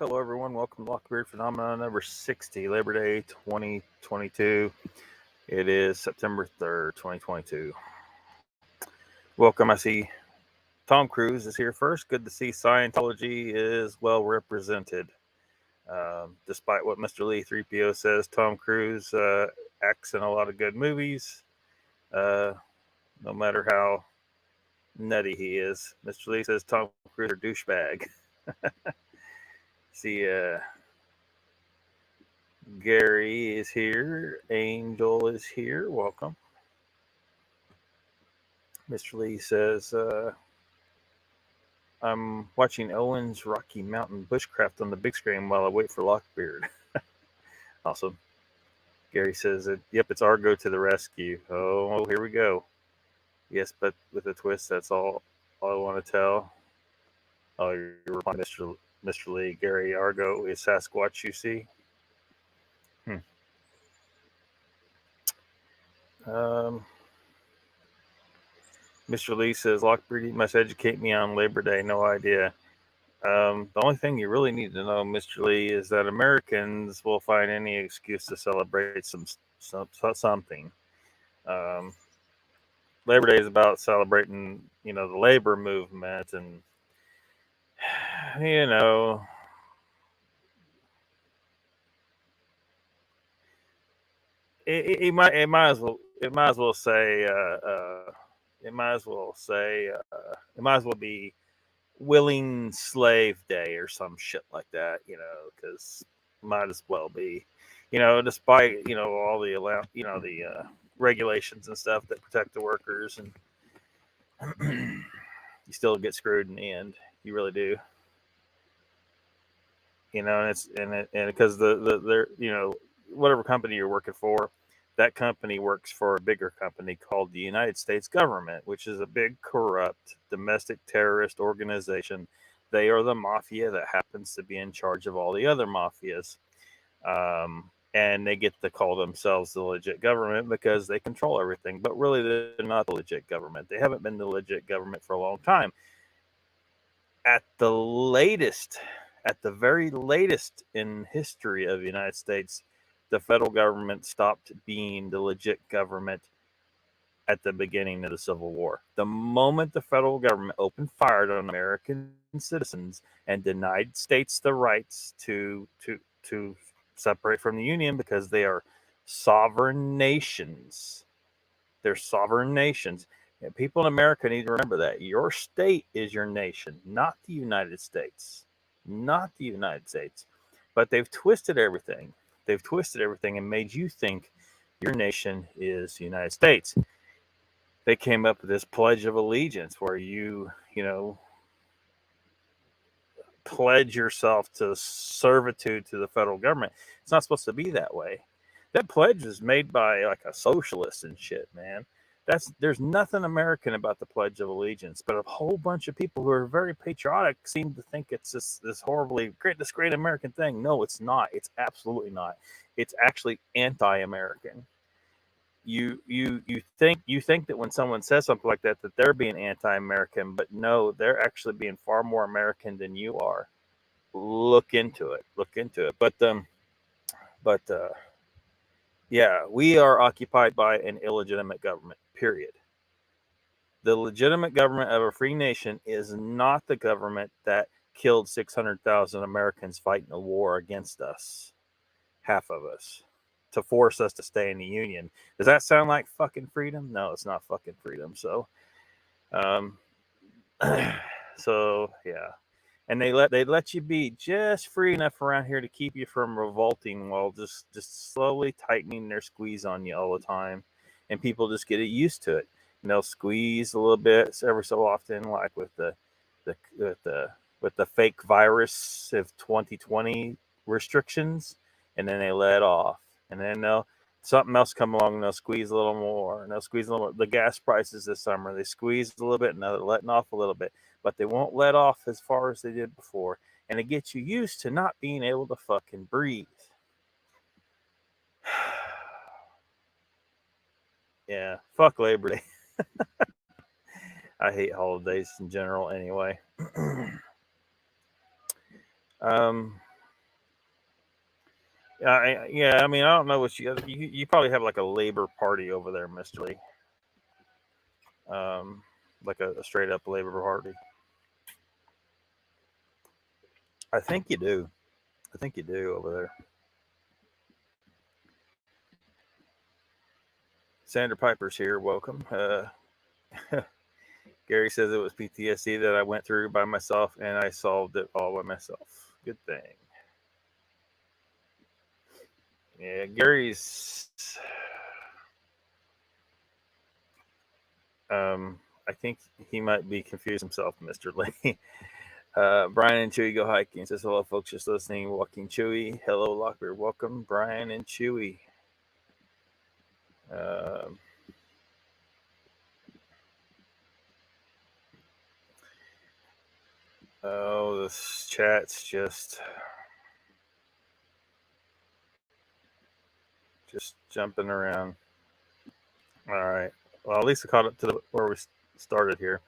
Hello, everyone. Welcome to LOCKBEARD Phenomena number 60, Labor Day 2022. It is September 3rd, 2022. Welcome. I see Tom Cruise is here first. Good to see Scientology is well represented. Despite what Mr. Lee 3PO says, Tom Cruise acts in a lot of good movies, no matter how nutty he is. Mr. Lee says Tom Cruise is a douchebag. See, Gary is here. Angel is here. Welcome. Mr. Lee says, I'm watching Owen's Rocky Mountain Bushcraft on the big screen while I wait for Lockbeard. Awesome. Gary says, yep, it's Argo to the rescue. Oh, here we go. Yes, but with a twist, that's all I want to tell. Oh, you're replying, Mr. Lee. Gary, Argo is Sasquatch, you see? Mr. Lee says, Lockbeard, you must educate me on Labor Day. No idea. The only thing you really need to know, Mr. Lee, is that Americans will find any excuse to celebrate something. Labor Day is about celebrating, the labor movement, and it might as well say it might as well be Willing Slave Day or some shit like that, because might as well be, despite all the the regulations and stuff that protect the workers, and you still get screwed in the end. You really do, and it's and because the whatever company you're working for, that company works for a bigger company called the United States government, which is a big, corrupt, domestic terrorist organization. They are the mafia that happens to be in charge of all the other mafias. And they get to call themselves the legit government because they control everything. But really, they're not the legit government. They haven't been the legit government for a long time. At the very latest in history of the United States, the federal government stopped being the legit government at the beginning of the Civil War. The moment the federal government opened fire on American citizens and denied states the rights to separate from the Union because they are sovereign nations. They're sovereign nations. And people in America need to remember that. Your state is your nation, not the United States. Not the United States. But they've twisted everything. They've twisted everything and made you think your nation is the United States. They came up with this Pledge of Allegiance where you pledge yourself to servitude to the federal government. It's not supposed to be that way. That pledge is made by like a socialist and shit, man. There's nothing American about the Pledge of Allegiance, but a whole bunch of people who are very patriotic seem to think it's this horribly great American thing. No, it's not. It's absolutely not. It's actually anti-American. You think that when someone says something like that they're being anti-American, but no, they're actually being far more American than you are. Look into it. But yeah, we are occupied by an illegitimate government, period. The legitimate government of a free nation is not the government that killed 600,000 Americans fighting a war against us, half of us, to force us to stay in the Union. Does that sound like fucking freedom? No, it's not fucking freedom. So, so yeah. And they let you be just free enough around here to keep you from revolting while just slowly tightening their squeeze on you all the time, and people just get used to it. And they'll squeeze a little bit every so often, like with the fake virus of 2020 restrictions, and then they let off, and then something else come along and they'll squeeze a little more, and they'll squeeze a little more. The gas prices this summer, they squeezed a little bit, and now they're letting off a little bit, but they won't let off as far as they did before, and it gets you used to not being able to fucking breathe. Yeah, fuck Labor Day. I hate holidays in general anyway. Yeah, I mean, I don't know what you probably have like a Labor Party over there, Mr. Lee. Like a straight up Labor Party. I think you do. I think you do over there. Sandra Piper's here. Welcome. Gary says it was PTSD that I went through by myself and I solved it all by myself. Good thing. Yeah, Gary's. I think he might be confused himself, Mr. Lee. Brian and Chewy go hiking. Says hello, folks. Just listening. Walking Chewy. Hello, Lockbeard. Welcome, Brian and Chewy. Oh, this chat's just jumping around. All right. Well, at least I caught up to where we started here.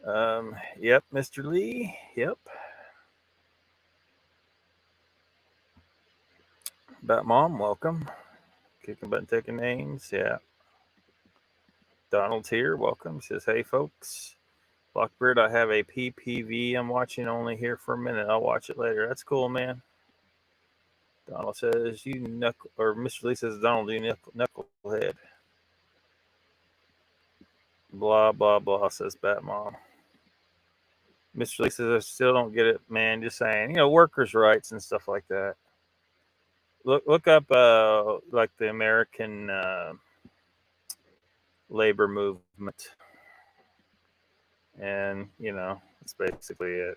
Yep, Mr. Lee. Yep. Bat Mom, welcome. Kicking button, taking names. Yeah. Donald's here. Welcome. Says, hey, folks. Lockbeard, I have a PPV I'm watching only here for a minute. I'll watch it later. That's cool, man. Donald says, or Mr. Lee says, Donald, you knucklehead. Blah, blah, blah, says Bat Mom. Mr. Lee says, I still don't get it, man. Just saying, workers' rights and stuff like that. Look up like the American labor movement, and that's basically it.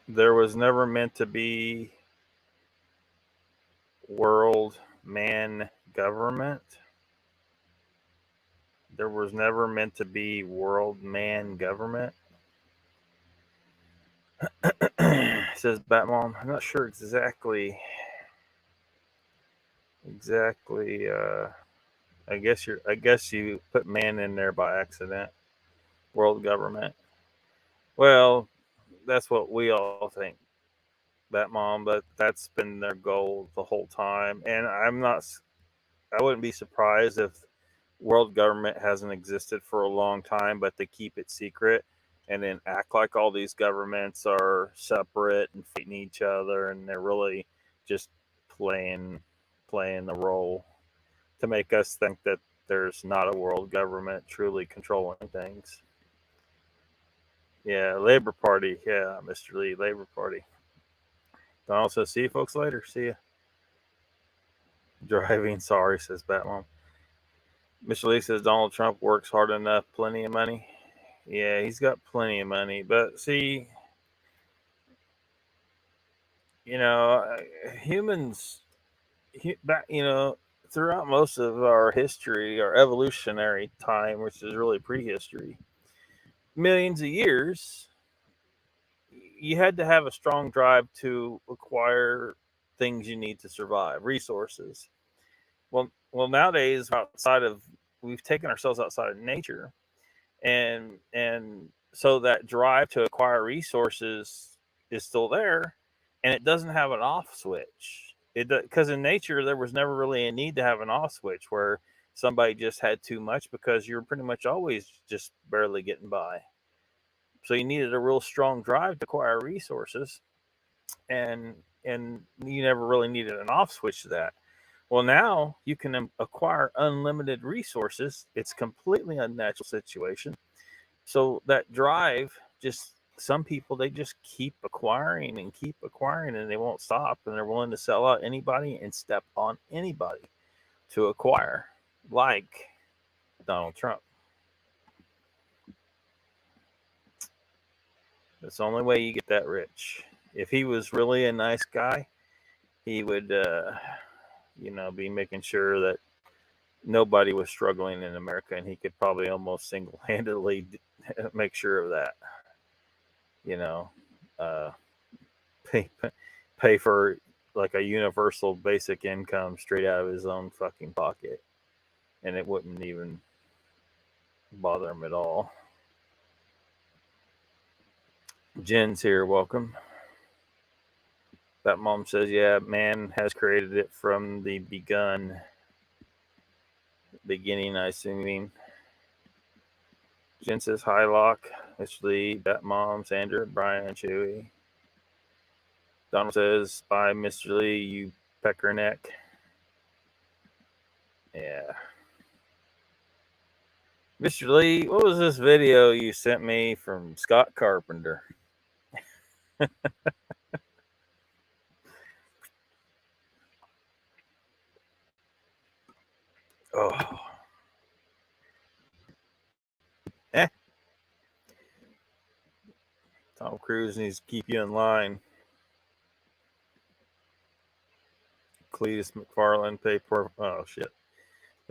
There was never meant to be world man government. There was never meant to be world man government. Says Batmom. I'm not sure exactly. I guess you put man in there by accident. World government. Well, that's what we all think, Batmom, but that's been their goal the whole time. And I wouldn't be surprised if world government hasn't existed for a long time, but they keep it secret and then act like all these governments are separate and fighting each other, and they're really just playing the role to make us think that there's not a world government truly controlling things. Yeah, Labor Party. Yeah, Mr. Lee, Labor Party. Donald says, see you folks later. See ya. Driving, sorry, says Batmom. Mr. Lee says Donald Trump works hard enough, plenty of money. Yeah, he's got plenty of money. But see, humans, throughout most of our history, our evolutionary time, which is really prehistory, millions of years, you had to have a strong drive to acquire things you need to survive, resources. Well, nowadays, we've taken ourselves outside of nature, and so that drive to acquire resources is still there, and it doesn't have an off switch. Because in nature there was never really a need to have an off switch where somebody just had too much, because you're pretty much always just barely getting by. So you needed a real strong drive to acquire resources, and you never really needed an off switch to that. Well, now you can acquire unlimited resources. It's completely unnatural situation. So that drive, just some people, they just keep acquiring and they won't stop, and they're willing to sell out anybody and step on anybody to acquire, like Donald Trump. That's the only way you get that rich. If he was really a nice guy, he would be making sure that nobody was struggling in America, and he could probably almost single-handedly make sure of that. Pay for like a universal basic income straight out of his own fucking pocket, and it wouldn't even bother him at all. Jen's here. Welcome. That mom says, yeah, man has created it from the beginning, I assume. Jen says, hi, Lock. Mr. Lee, Bat Mom, Sandra, Brian, Chewy. Donald says, bye, Mr. Lee, you peckerneck. Yeah. Mr. Lee, what was this video you sent me from Scott Carpenter? Oh. Tom Cruise needs to keep you in line. Cletus McFarland pay per. Oh, shit.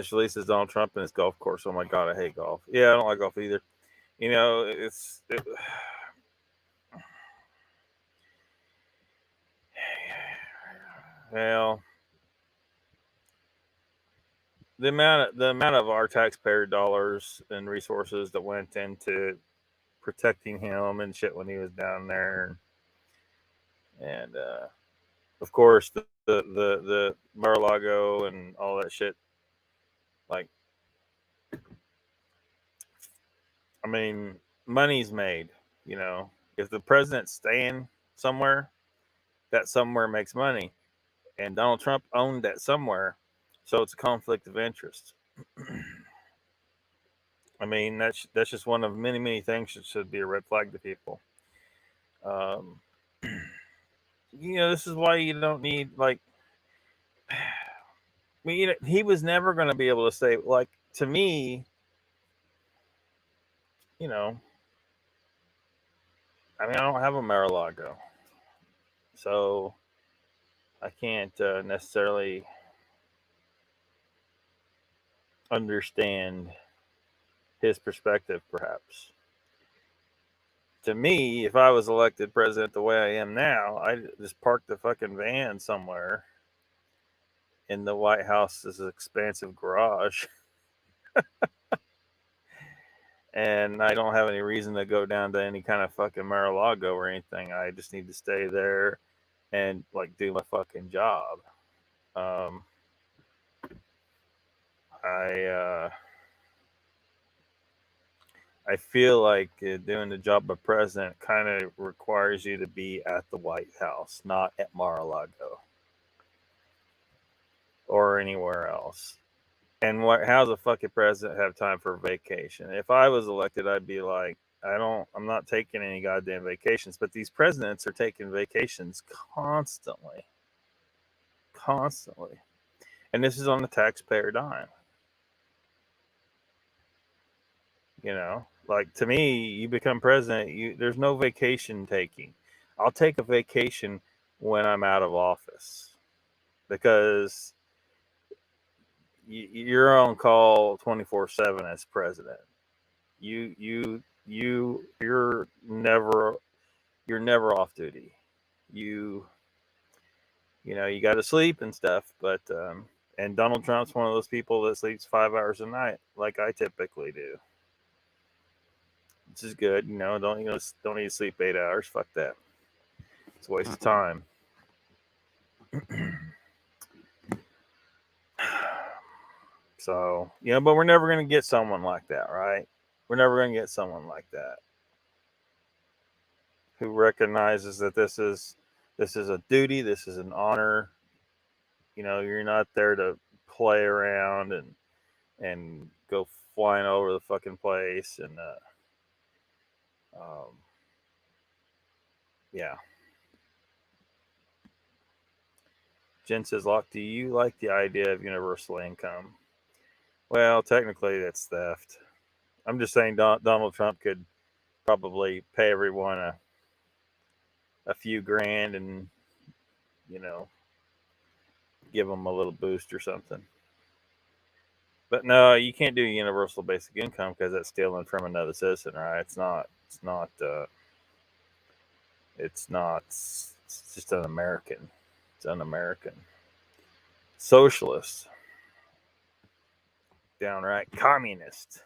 Mr. Lee says Donald Trump and his golf course. Oh, my God, I hate golf. Yeah, I don't like golf either. You know, well, the amount of our taxpayer dollars and resources that went into protecting him and shit when he was down there, and of course the Mar-a-Lago and all that shit. Like, I mean, money's made. You know, if the president's staying somewhere, that somewhere makes money, and Donald Trump owned that somewhere, so it's a conflict of interest. I mean, that's just one of many things that should be a red flag to people. You know, this is why you don't need, like, I mean, you know, he was never going to be able to say, like, to me, you know, I mean, I don't have a Mar-a-Lago, so I can't necessarily understand his perspective, perhaps. To me, if I was elected president the way I am now, I'd just park the fucking van somewhere in the White House's expansive garage. And I don't have any reason to go down to any kind of fucking Mar-a-Lago or anything. I just need to stay there and, like, do my fucking job. I feel like doing the job of president kind of requires you to be at the White House, not at Mar-a-Lago or anywhere else. And how's a fucking president have time for vacation? If I was elected, I'd be like, I'm not taking any goddamn vacations. But these presidents are taking vacations constantly. And this is on the taxpayer dime. You know, like, to me, you become president, there's no vacation taking. I'll take a vacation when I'm out of office, because you're on call 24/7 as president. You're never off duty. You know, you got to sleep and stuff, but and Donald Trump's one of those people that sleeps 5 hours a night, like I typically do. Which is good, you know. Don't need to sleep 8 hours. Fuck that. It's a waste of time. So, you know, but we're never going to get someone like that, right? We're never going to get someone like that who recognizes that this is a duty, this is an honor. You know, you're not there to play around and go flying over the fucking place, and yeah. Jen says, Locke, do you like the idea of universal income? Well, technically that's theft. I'm just saying Donald Trump could probably pay everyone a few grand and, you know, give them a little boost or something. But no, you can't do universal basic income because that's stealing from another citizen, right? It's just un-American. It's un-American. Socialist. Downright communist.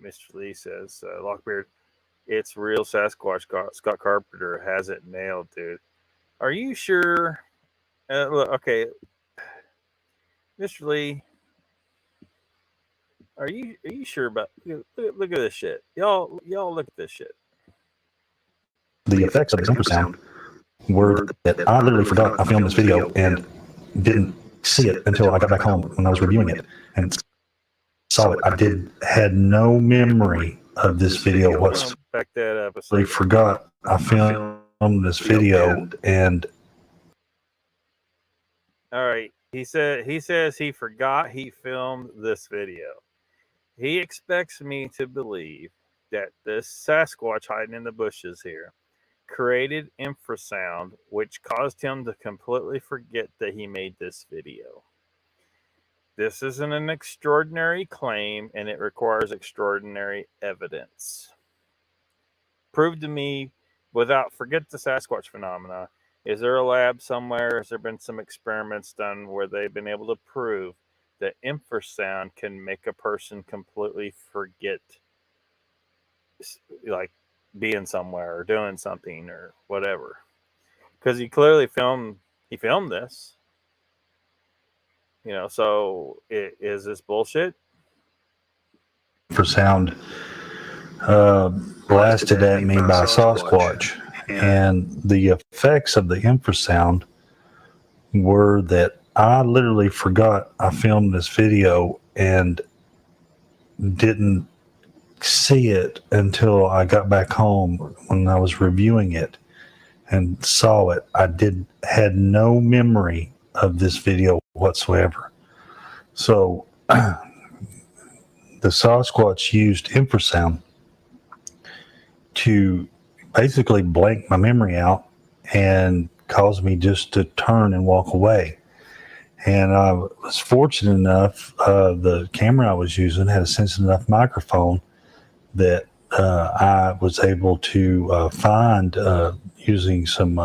Mr. Lee says, Lockbeard, it's real Sasquatch. Scott Carpenter has it nailed, dude. Are you sure? Look, okay, Mr. Lee, are you sure about? Look at this shit, y'all look at this shit. The effects of the infrasound were that I literally forgot I filmed this video and didn't see it until I got back home when I was reviewing it and saw it. I had no memory of this video whatsoever. Back that up. I forgot I filmed this video and. All right. He says he forgot he filmed this video. He expects me to believe that this Sasquatch hiding in the bushes here created infrasound, which caused him to completely forget that he made this video. This isn't an extraordinary claim, and it requires extraordinary evidence. Prove to me, forget the Sasquatch phenomena. Is there a lab somewhere? Has there been some experiments done where they've been able to prove that infrasound can make a person completely forget, like, being somewhere or doing something or whatever? Because he clearly filmed this. So is this bullshit? Infrasound blasted at me by Sasquatch. And the effects of the infrasound were that I literally forgot I filmed this video and didn't see it until I got back home when I was reviewing it and saw it. I had no memory of this video whatsoever. So the Sasquatch used infrasound to basically blank my memory out and caused me just to turn and walk away. And I was fortunate enough, the camera I was using had a sensitive enough microphone that I was able to find using some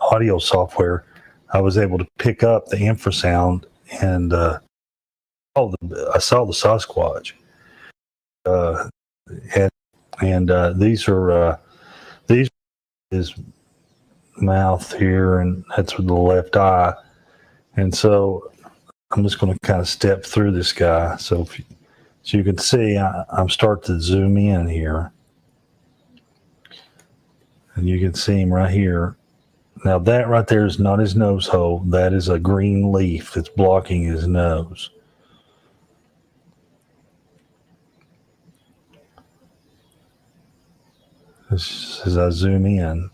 audio software. I was able to pick up the infrasound and I saw the Sasquatch. These are his mouth here, and that's with the left eye. And so I'm just going to kind of step through this guy. So you can see, I'm starting to zoom in here, and you can see him right here. Now that right there is not his nose hole. That is a green leaf that's blocking his nose. As I zoom in.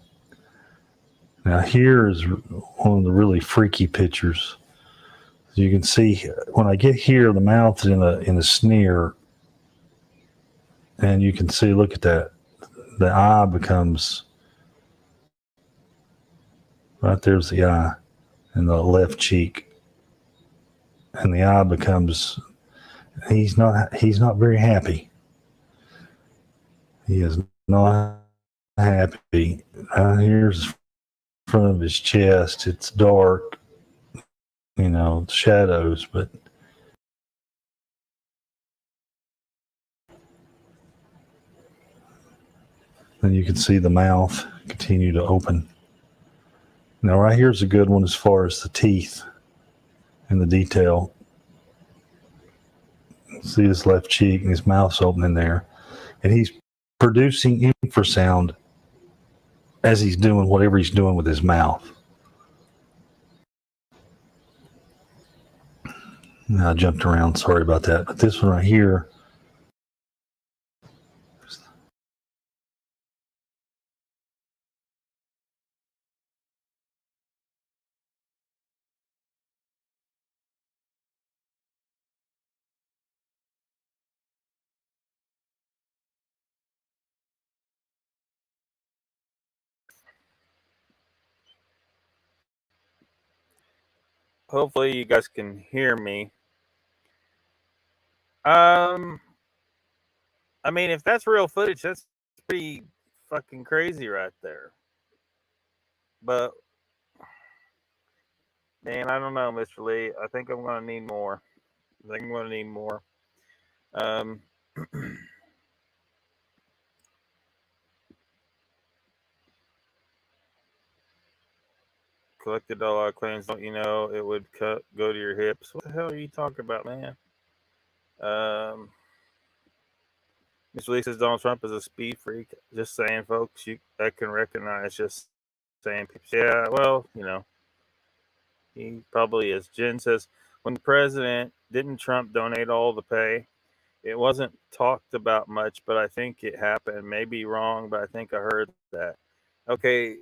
Now here is one of the really freaky pictures. As you can see, when I get here, the mouth is in a sneer, and you can see, look at that. The eye becomes, right there's the eye in the left cheek, and the eye becomes, he's not very happy. He is not happy. Here's front of his chest. It's dark, shadows, but then you can see the mouth continue to open. Now right here's a good one as far as the teeth and the detail. See his left cheek and his mouth's opening there, and he's producing infrasound as he's doing whatever he's doing with his mouth. Now I jumped around, sorry about that. But this one right here, Hopefully you guys can hear me. I mean, if that's real footage, that's pretty fucking crazy right there. But man, I don't know, Mr. Lee. I think I'm going to need more. Um, collected a lot of claims. Don't you know it would go to your hips? What the hell are you talking about, man? Mr. Lee says Donald Trump is a speed freak. Just saying, folks. I can recognize just saying. Yeah, well, he probably is. Jen says, when the president, didn't Trump donate all the pay? It wasn't talked about much, but I think it happened. Maybe wrong, but I think I heard that. Okay,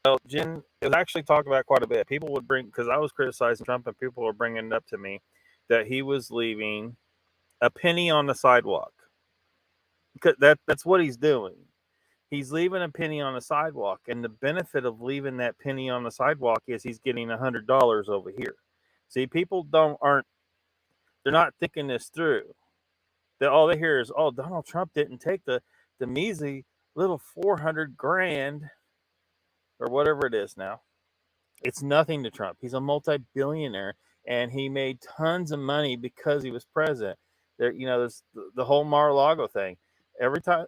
well, Jen, it was actually talked about quite a bit. People would because I was criticizing Trump, and people were bringing it up to me that he was leaving a penny on the sidewalk. Because that's what he's doing. He's leaving a penny on the sidewalk, and the benefit of leaving that penny on the sidewalk is he's getting $100 over here. See, people they're not thinking this through. All they hear is, oh, Donald Trump didn't take the measly little 400 grand or whatever it is now. It's nothing to Trump. He's a multi-billionaire, and he made tons of money because he was president. There's the whole Mar-a-Lago thing. Every time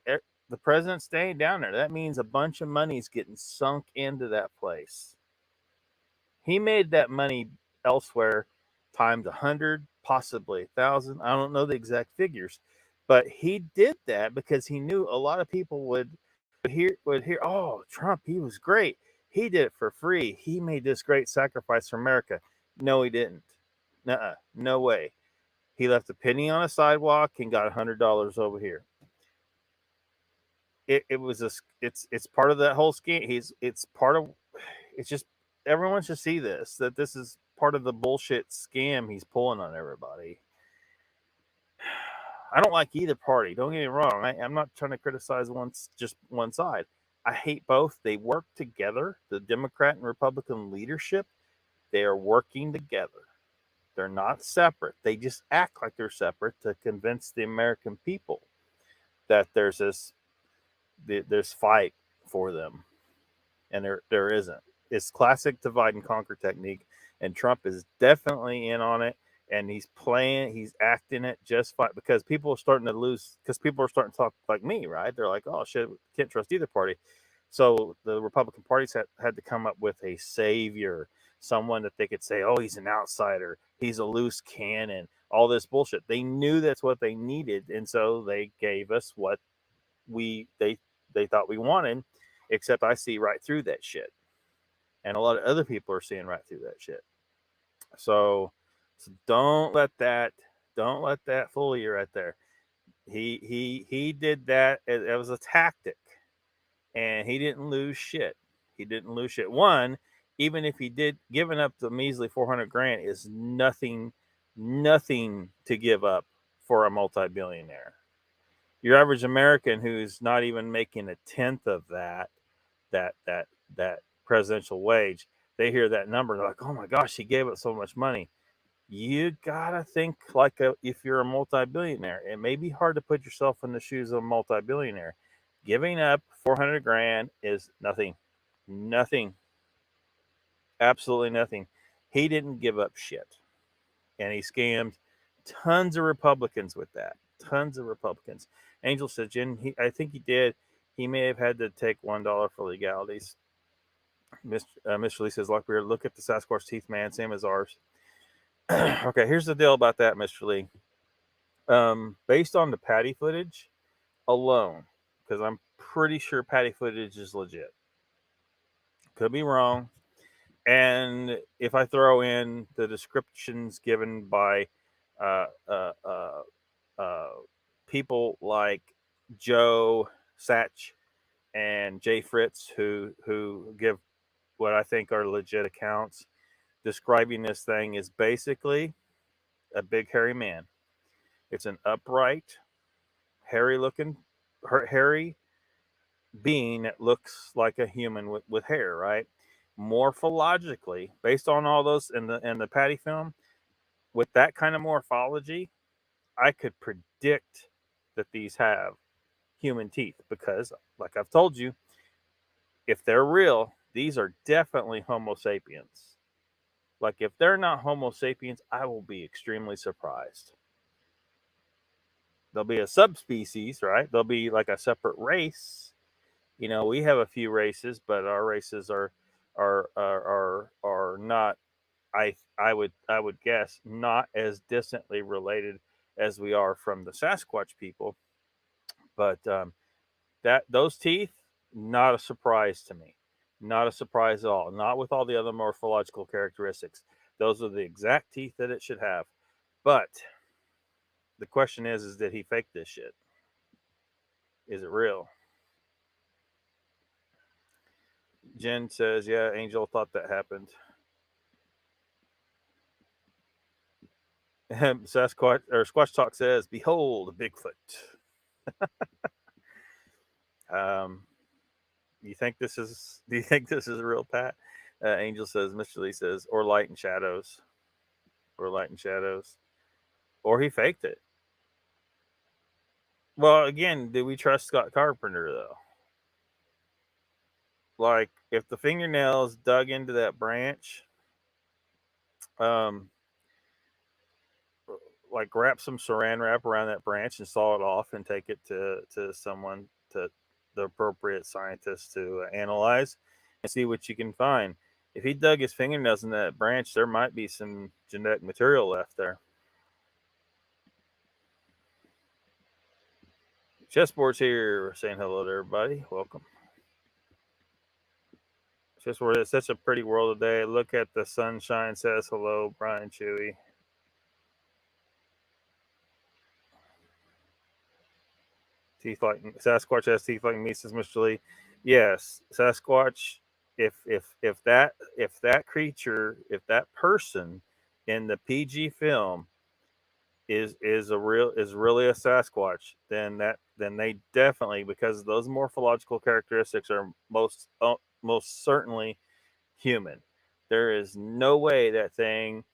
the president's staying down there, that means a bunch of money is getting sunk into that place. He made that money elsewhere times 100, possibly 1,000. I don't know the exact figures, but he did that because he knew a lot of people would hear, oh, Trump, he was great. He did it for free. He made this great sacrifice for America. No, he didn't. Nuh-uh, no way. He left a penny on a sidewalk and got $100 over here. It's part of that whole scheme. It's just everyone should see that this is part of the bullshit scam he's pulling on everybody. I don't like either party. Don't get me wrong. I'm not trying to criticize just one side. I hate both. They work together. The Democrat and Republican leadership, they are working together. They're not separate. They just act like they're separate to convince the American people that there's fight for them, and there isn't. It's classic divide and conquer technique, and Trump is definitely in on it. And he's acting it just fine because people are starting to lose, because people are starting to talk like me, right? They're like, oh shit, can't trust either party. So the Republican parties had to come up with a savior, someone that they could say, oh, he's an outsider, he's a loose cannon, all this bullshit. They knew that's what they needed, and so they gave us what they thought we wanted, except I see right through that shit. And a lot of other people are seeing right through that shit. So don't let that fool you right there. He did that. It was a tactic, and he didn't lose shit. One, even if he did, giving up the measly 400 grand is nothing to give up for a multi-billionaire. Your average American who's not even making a tenth of that presidential wage, they hear that number, they're like, oh my gosh, he gave up so much money. You gotta think like if you're a multi-billionaire. It may be hard to put yourself in the shoes of a multi-billionaire. Giving up 400 grand is nothing, absolutely nothing. He didn't give up shit, and he scammed tons of Republicans with that. Tons of Republicans. Angel said, Jen, I think he did. He may have had to take $1 for legalities. Mr. Lee says, Lockbeard, look at the Sasquatch teeth, man, same as ours. Okay, here's the deal about that, Mr. Lee. Based on the Patty footage alone, because I'm pretty sure Patty footage is legit. Could be wrong. And if I throw in the descriptions given by people like Joe Satch and Jay Fritz, who give what I think are legit accounts, describing this thing is basically a big hairy man. It's an upright, hairy being that looks like a human with hair, right? Morphologically, based on all those in the Patty film, with that kind of morphology, I could predict that these have human teeth because, like I've told you, if they're real, these are definitely Homo sapiens. Like if they're not Homo sapiens, I will be extremely surprised. there'll be a subspecies, right? There'll be like a separate race. You know, we have a few races, but our races are not. I would guess not as distantly related as we are from the Sasquatch people. But that those teeth, not a surprise to me. Not a surprise at all. Not with all the other morphological characteristics. Those are the exact teeth that it should have. But the question is did he fake this shit? Is it real? Jen says, yeah, Angel thought that happened. Sasquatch or Squatch Talk says, behold, Bigfoot. Do you think this is real, Pat? Angel says, Mr. Lee says, or light and shadows. Or light and shadows. Or he faked it. Well, again, do we trust Scott Carpenter though? Like, if the fingernails dug into that branch, um, like wrap some saran wrap around that branch and saw it off and take it to someone, to the appropriate scientist to analyze and see what you can find. If he dug his fingernails in that branch, there might be some genetic material left there. Chessboard's here saying hello to everybody. Welcome. Chessboard, it's such a pretty world today. Look at the sunshine, says hello, Brian Chewy. Teeth like Sasquatch has teeth like me, says Mr. Lee. Yes, Sasquatch. If that creature, if that person in the PG film is really a Sasquatch, then they definitely, because those morphological characteristics are most certainly human. There is no way that thing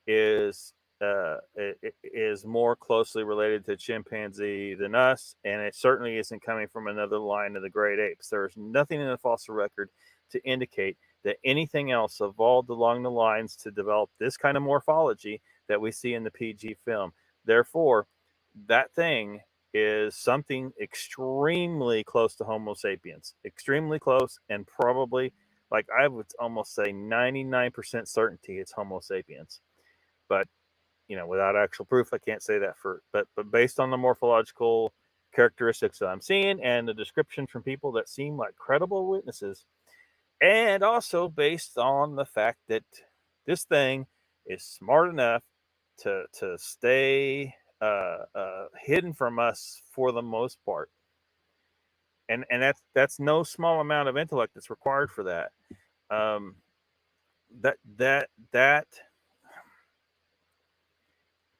is is more closely related to chimpanzee than us, and it certainly isn't coming from another line of the great apes. There is nothing in the fossil record to indicate that anything else evolved along the lines to develop this kind of morphology that we see in the PG film. Therefore, that thing is something extremely close to Homo sapiens, extremely close, and probably, like, I would almost say 99% certainty it's Homo sapiens. But without actual proof, I can't say that but based on the morphological characteristics that I'm seeing and the description from people that seem like credible witnesses, and also based on the fact that this thing is smart enough to stay hidden from us for the most part, and that's no small amount of intellect that's required for that. That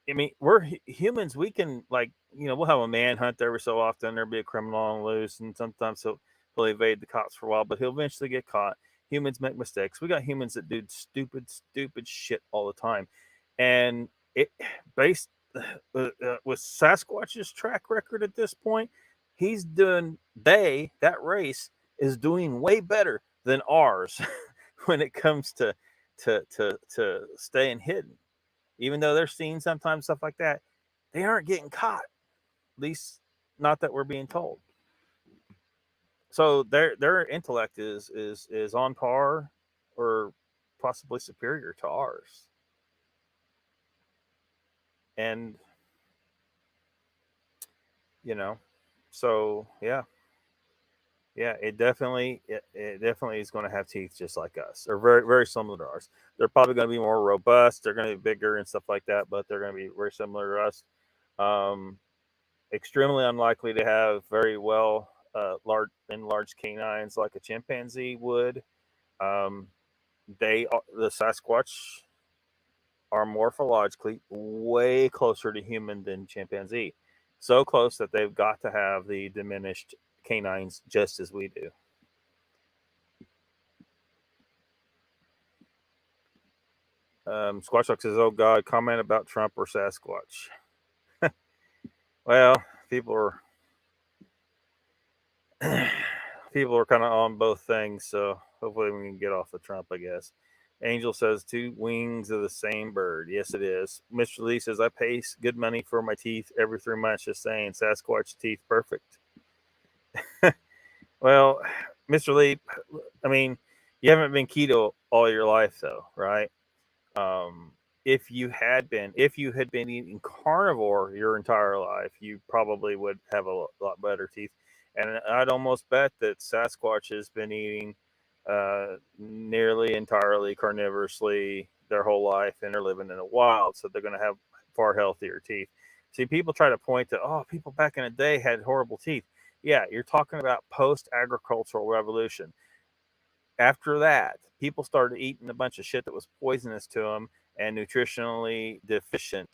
I mean, we're humans. We can, like, we'll have a manhunt every so often. There'll be a criminal on loose, and sometimes he'll evade the cops for a while, but he'll eventually get caught. Humans make mistakes. We got humans that do stupid shit all the time, and it based with Sasquatch's track record at this point, that race is doing way better than ours when it comes to staying hidden. Even though they're seeing sometimes stuff like that, they aren't getting caught. At least not that we're being told. So their intellect is on par or possibly superior to ours. And so yeah, it definitely is going to have teeth just like us, or very very similar to ours. They're probably going to be more robust. They're going to be bigger and stuff like that, but they're going to be very similar to us. Extremely unlikely to have very well large canines like a chimpanzee would. The Sasquatch are morphologically way closer to human than chimpanzee. So close that they've got to have the diminished canines just as we do. Squatch says, "Oh God, comment about Trump or Sasquatch." Well, people are kind of on both things, so hopefully we can get off of Trump, I guess. Angel says 2 wings of the same bird. Yes, it is. Mr. Lee says I pay good money for my teeth every 3 months. Just saying, Sasquatch teeth perfect. Well, Mr. Lee, I mean, you haven't been keto all your life, though, right? If you had been eating carnivore your entire life, you probably would have a lot better teeth. And I'd almost bet that Sasquatch has been eating nearly entirely carnivorously their whole life, and they're living in the wild, so they're going to have far healthier teeth. See, people try to point to, oh, people back in the day had horrible teeth. Yeah, you're talking about post-agricultural revolution. After that, people started eating a bunch of shit that was poisonous to them and nutritionally deficient.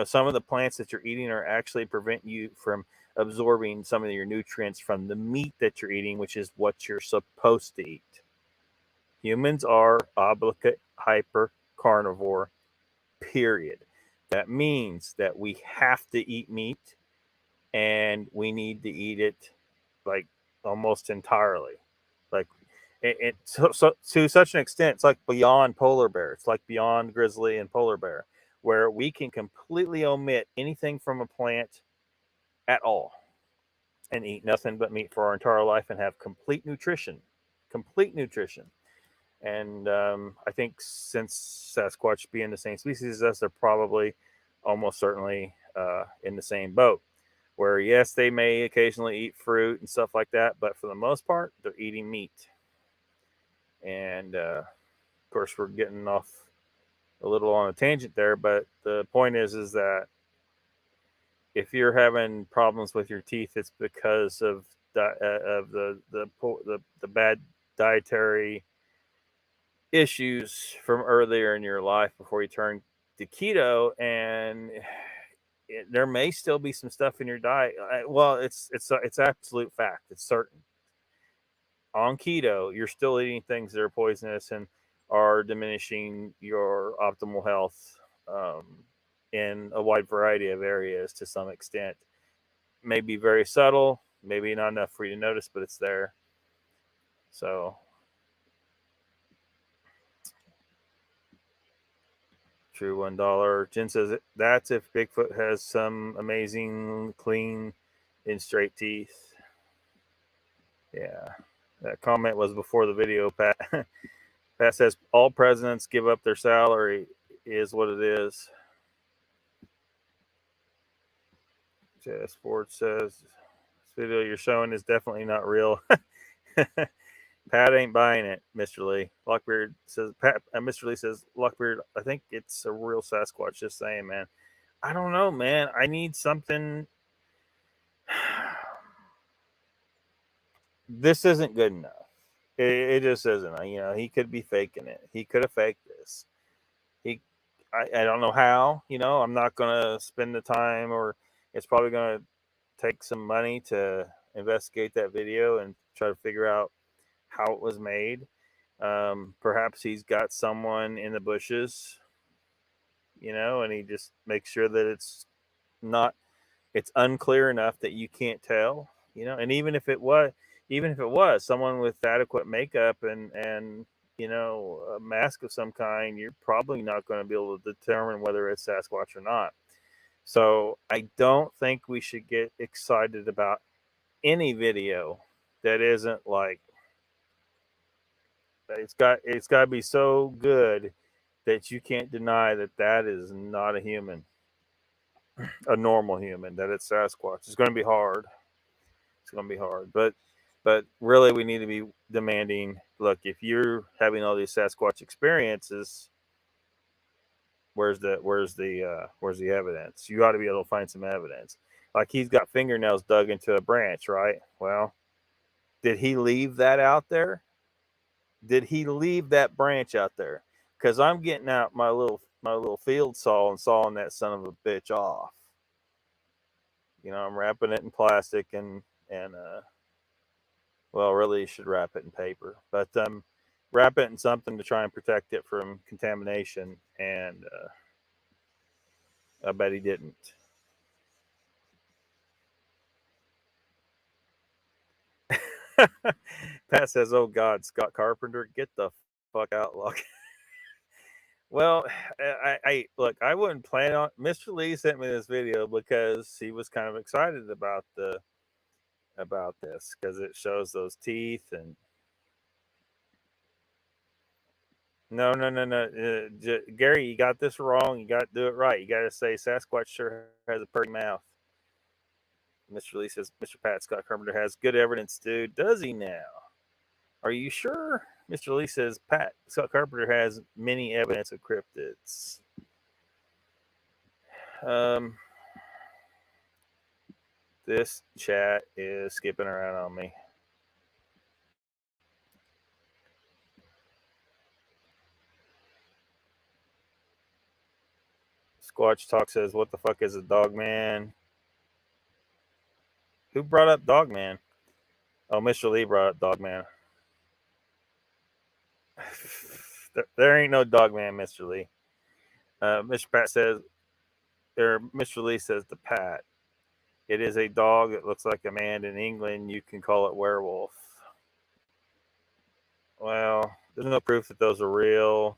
Some of the plants that you're eating are actually prevent you from absorbing some of your nutrients from the meat that you're eating, which is what you're supposed to eat. Humans are obligate hyper carnivore, period. That means that we have to eat meat, and we need to eat it like almost entirely. Like so to such an extent, it's like beyond polar bear. It's like beyond grizzly and polar bear, where we can completely omit anything from a plant at all and eat nothing but meat for our entire life and have complete nutrition. Complete nutrition. And I think since Sasquatch being the same species as us, they're probably almost certainly in the same boat. Where, yes, they may occasionally eat fruit and stuff like that, but for the most part, they're eating meat. And of course, we're getting off a little on a tangent there, but the point is that if you're having problems with your teeth, it's because of the bad dietary issues from earlier in your life before you turn to keto, and there may still be some stuff in your diet. Well, it's absolute fact. It's certain. On keto, you're still eating things that are poisonous and are diminishing your optimal health in a wide variety of areas to some extent. Maybe very subtle, maybe not enough for you to notice, but it's there. So, true $1. Jen says that's if Bigfoot has some amazing clean and straight teeth. Yeah, that comment was before the video, Pat. Pat says all presidents give up their salary is what it is. Sports says this video you're showing is definitely not real. Pat ain't buying it, Mr. Lee. Lockbeard says Mr. Lee says Lockbeard, I think it's a real Sasquatch. Just saying, man. I don't know, man. I need something. This isn't good enough. It just isn't. He could be faking it. He could have faked this. I don't know how. I'm not gonna spend the time, or it's probably gonna take some money to investigate that video and try to figure out how it was made. Perhaps he's got someone in the bushes, and he just makes sure that it's unclear enough that you can't tell, and even if it was someone with adequate makeup and a mask of some kind, you're probably not going to be able to determine whether it's Sasquatch or not. So I don't think we should get excited about any video that isn't like, it's got to be so good that you can't deny that is not a human, a normal human, that it's Sasquatch. It's going to be hard. It's going to be hard, but really we need to be demanding, look, if you're having all these Sasquatch experiences, where's the evidence? You ought to be able to find some evidence. Like, he's got fingernails dug into a branch, right? Well, did he leave that out there? Did he leave that branch out there? Because I'm getting out my little field saw and sawing that son of a bitch off. I'm wrapping it in plastic and well, really you should wrap it in paper, but wrap it in something to try and protect it from contamination. And I bet he didn't. Pat says, "Oh God, Scott Carpenter, get the fuck out, Lock. Well, I look. I wouldn't plan on. Mr. Lee sent me this video because he was kind of excited about this because it shows those teeth and. No. Gary, you got this wrong. You got to do it right. You got to say Sasquatch sure has a pretty mouth. Mr. Lee says Mr. Pat Scott Carpenter has good evidence, dude. Does he now? Are you sure? Mr. Lee says Pat Scott Carpenter has many evidence of cryptids. This chat is skipping around on me. Squatch Talk says, what the fuck is a dog man? Who brought up dog man? Oh, Mr. Lee brought up dog man. There ain't no dog man, Mr. Lee. Mr. Pat says, or Mr. Lee says to Pat, it is a dog that looks like a man. In England, you can call it werewolf. Well, there's no proof that those are real.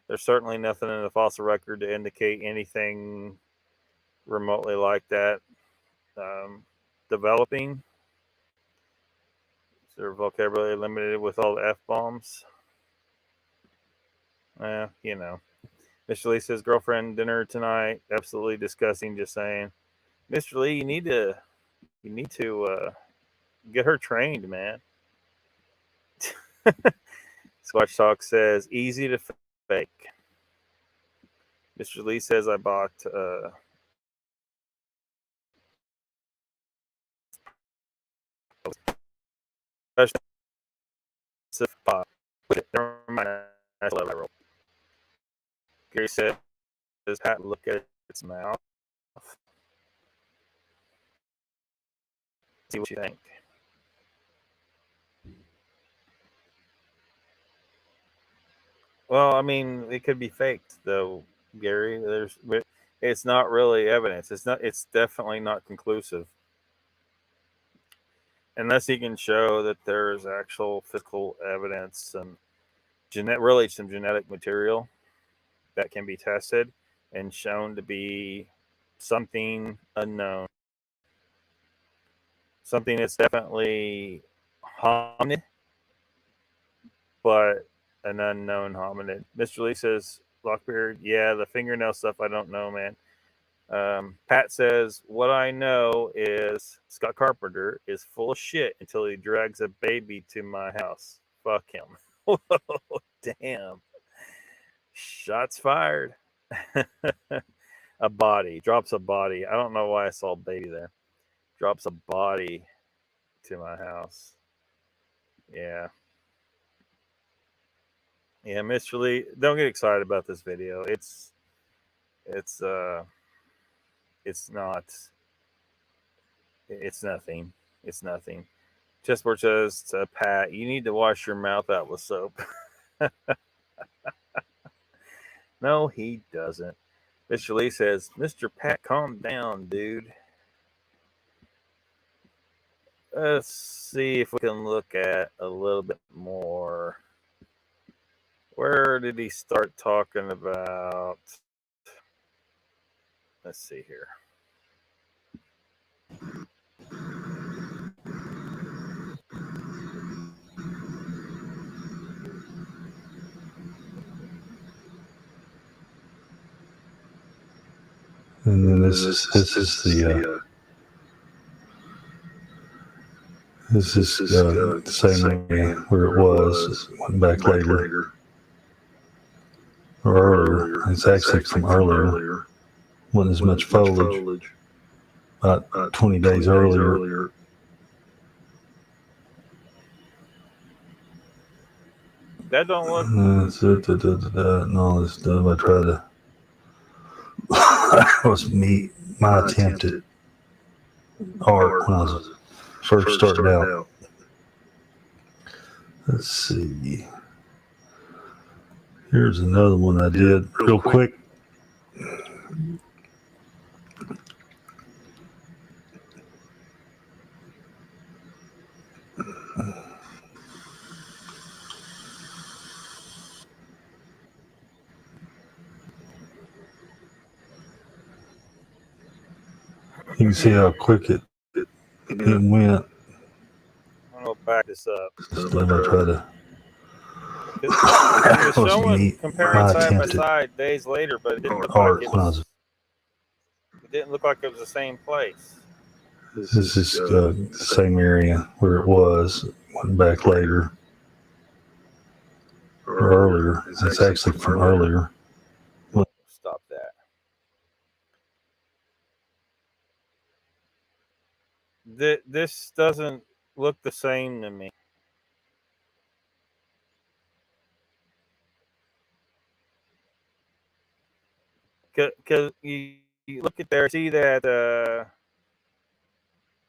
There's certainly nothing in the fossil record to indicate anything remotely like that developing. Is their vocabulary limited with all the F-bombs? You know. Mr. Lee says, girlfriend dinner tonight. Absolutely disgusting, just saying. Mr. Lee, you need to get her trained, man. Squatch Talk says, easy to fake. Mr. Lee says, I bought never mind. Gary says, Pat, look at its mouth. See what you think. Well, I mean, it could be faked, though, Gary. It's not really evidence. It's definitely not conclusive. Unless he can show that there's actual physical evidence and really some genetic material that can be tested and shown to be something unknown. Something that's definitely hominid, but an unknown hominid. Mr. Lee says, Lockbeard, yeah, the fingernail stuff, I don't know, man. Pat says, what I know is Scott Carpenter is full of shit until he drags a baby to my house. Fuck him. Whoa, damn. Shots fired. A body. Drops a body. I don't know why I saw baby there. Drops a body to my house. Yeah. Yeah, Mr. Lee, don't get excited about this video. It's nothing. It's nothing. Chessboard says to Pat, you need to wash your mouth out with soap. No, he doesn't. Mr. Lee says, Mr. Pat, calm down, dude. Let's see if we can look at a little bit more. Where did he start talking about? Let's see here. And then this is the same where it was. Went back later or earlier. It's actually from earlier. Wasn't as much foliage. About 20 days earlier. That don't look. And all this stuff. I tried to. That was my attempt at art when I was first starting out. Let's see. Here's another one I did real quick. You can see how quick it went. I'm gonna back this up. Just let me try to. He was was showing me. comparing I side by attempted side days later, but it didn't look hard like it when I was. was. It didn't look like it was the same place. This is the same area where it was. Went back later. Earlier. It's actually from earlier. Stop that. This doesn't look the same to me. Because you look at there, see that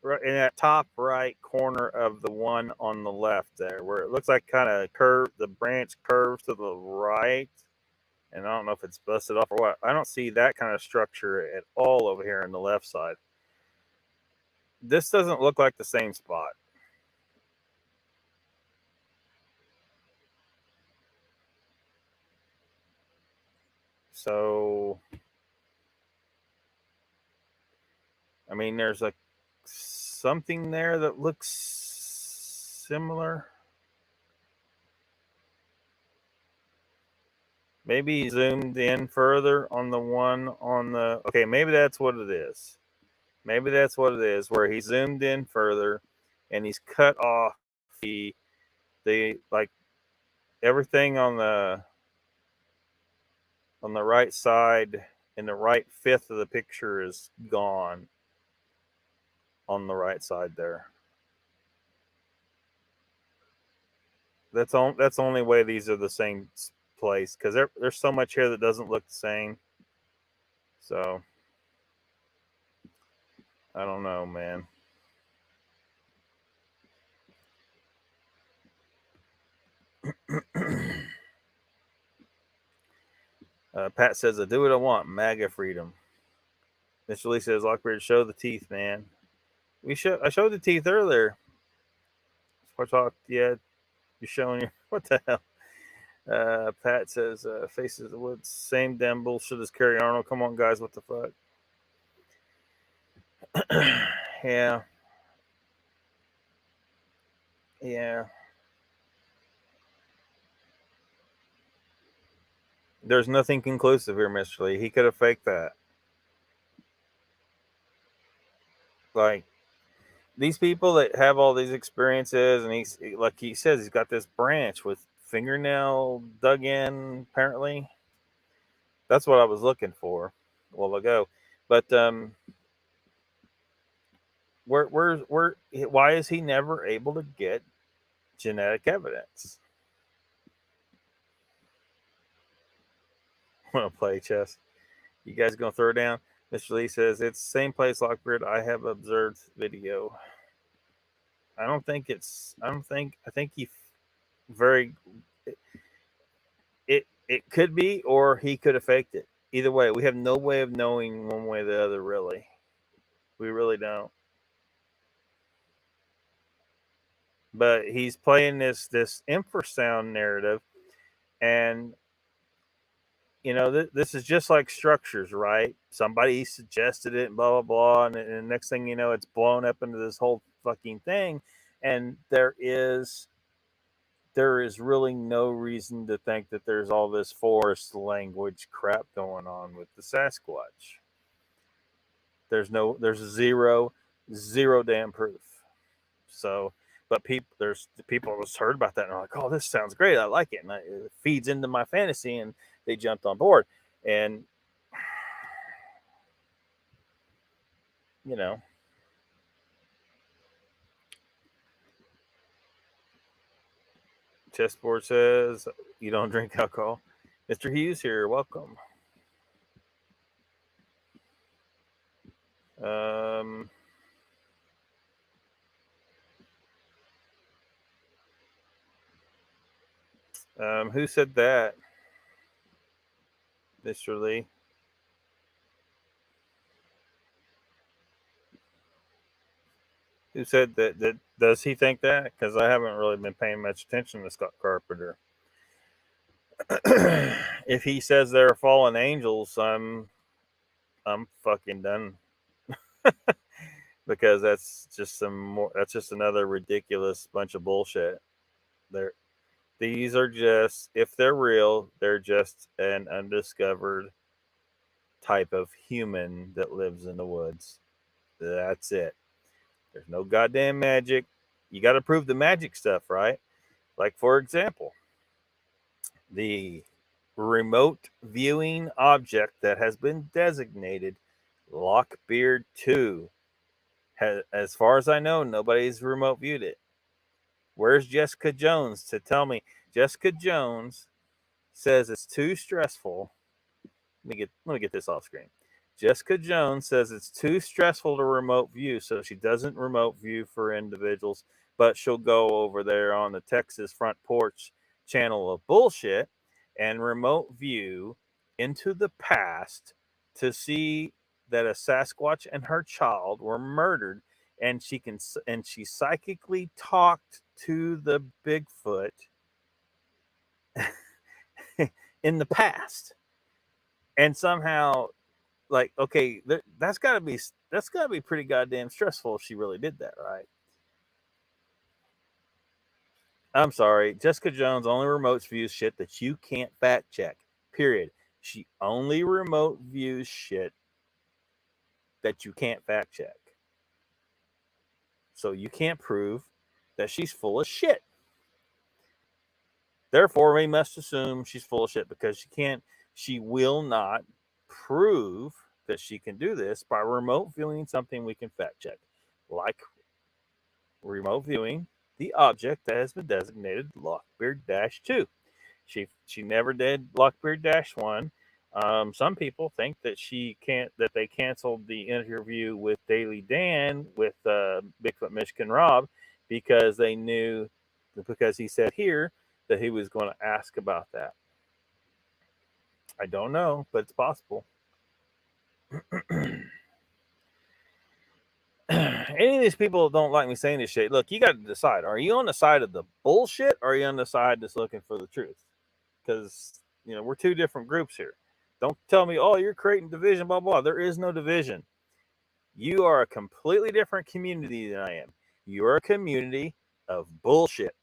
right in that top right corner of the one on the left there, where it looks like kind of curve, the branch curves to the right. And I don't know if it's busted off or what. I don't see that kind of structure at all over here on the left side. This doesn't look like the same spot. So, I mean, there's like something there that looks similar. Maybe zoomed in further on the one on the. Okay, maybe that's what it is. Maybe that's what it is, where he zoomed in further and he's cut off the like everything on the right side, and the right fifth of the picture is gone on the right side there. That's the only way these are the same place, because there's so much here that doesn't look the same. So I don't know, man. Pat says, I do what I want. MAGA freedom. Mr. Lee says, Lockbeard, show the teeth, man. I showed the teeth earlier. Yeah, you're showing your. What the hell? Pat says, Faces of the Woods. Same damn bullshit as Kerry Arnold. Come on, guys. What the fuck? Yeah. Yeah. There's nothing conclusive here, Mr. Lee. He could have faked that. Like, these people that have all these experiences, and he's, like he says, he's got this branch with fingernail dug in, apparently. That's what I was looking for a while ago. But why is he never able to get genetic evidence? Want to play chess? You guys gonna throw down? Mr. Lee says it's the same place, Lockbeard. I have observed video. I think he very. It could be, or he could have faked it. Either way, we have no way of knowing one way or the other. Really, we really don't. But he's playing this infrasound narrative, and this is just like structures, right? Somebody suggested it, and blah blah blah, and the next thing you know, it's blown up into this whole fucking thing, and there is really no reason to think that there's all this forest language crap going on with the Sasquatch. There's zero damn proof. So, but there's people who heard about that and are like, oh, this sounds great. I like it. And it feeds into my fantasy, and they jumped on board. And, Chessboard says, you don't drink alcohol. Mr. Hughes here. Welcome. Who said that? Mr. Lee. Who said that does he think that? Because I haven't really been paying much attention to Scott Carpenter. If he says they're fallen angels, I'm fucking done. because that's just that's just another ridiculous bunch of bullshit. These are just, if they're real, they're just an undiscovered type of human that lives in the woods. That's it. There's no goddamn magic. You got to prove the magic stuff, right? Like, for example, the remote viewing object that has been designated LOCKBEARD 2. As far as I know, nobody's remote viewed it. Where's Jessica Jones to tell me? Jessica Jones says it's too stressful. Let me get this off screen. Jessica Jones says it's too stressful to remote view, so she doesn't remote view for individuals, but she'll go over there on the Texas Front Porch channel of bullshit and remote view into the past to see that a Sasquatch and her child were murdered, and she psychically talked to the Bigfoot in the past. And somehow, like, okay, that's got to be pretty goddamn stressful if she really did that, right? I'm sorry, Jessica Jones only remote views shit that you can't fact check. Period. She only remote views shit that you can't fact check. So you can't prove that she's full of shit. Therefore, we must assume she's full of shit because she will not prove that she can do this by remote viewing something we can fact check, like remote viewing the object that has been designated LOCKBEARD-2. She never did LOCKBEARD-1. Some people think that they canceled the interview with Daily Dan with Bigfoot Michigan Rob because he said here that he was going to ask about that. I don't know, but it's possible. Any of these people don't like me saying this shit. Look, you got to decide. Are you on the side of the bullshit or are you on the side that's looking for the truth? Because, we're two different groups here. Don't tell me, oh, you're creating division, blah, blah. There is no division. You are a completely different community than I am. You are a community of bullshit.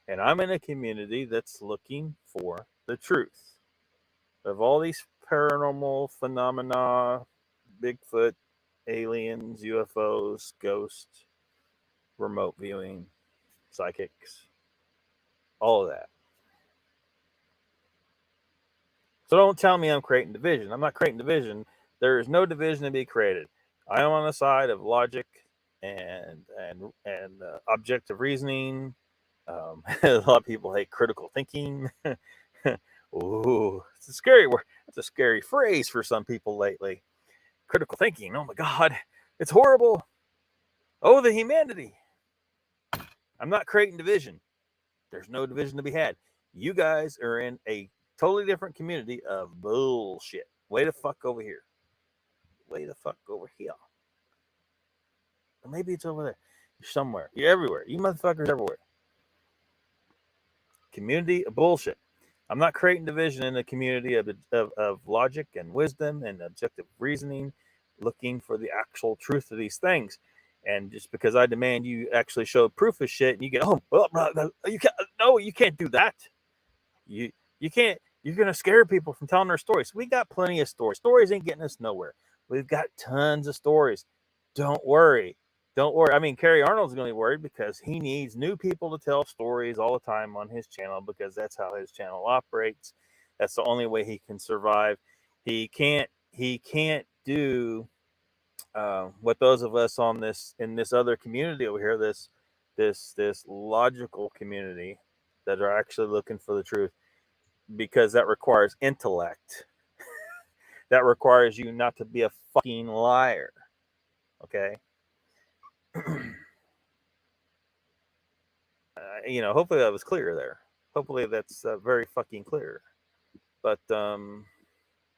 And I'm in a community that's looking for the truth of all these paranormal phenomena, Bigfoot, aliens, UFOs, ghosts, remote viewing, psychics, all of that. So don't tell me I'm creating division. I'm not creating division. There is no division to be created. I am on the side of logic and objective reasoning. A lot of people hate critical thinking. Ooh, it's a scary word. It's a scary phrase for some people lately. Critical thinking. Oh my God, it's horrible. Oh, the humanity. I'm not creating division. There's no division to be had. You guys are in a totally different community of bullshit. Way the fuck over here. Way the fuck over here. Or maybe it's over there. You're somewhere. You're everywhere. You motherfuckers everywhere. Community of bullshit. I'm not creating division in a community of logic and wisdom and objective reasoning, looking for the actual truth of these things. And just because I demand you actually show proof of shit, and you get, you can't do that. You can't. You're gonna scare people from telling their stories. We got plenty of stories. Stories ain't getting us nowhere. We've got tons of stories. Don't worry. I mean, Kerry Arnold's going to be worried because he needs new people to tell stories all the time on his channel because that's how his channel operates. That's the only way he can survive. He can't do what those of us in this other community over here, this logical community that are actually looking for the truth, because that requires intellect. That requires you not to be a fucking liar. Okay. Hopefully that was clear there. Hopefully that's very fucking clear. But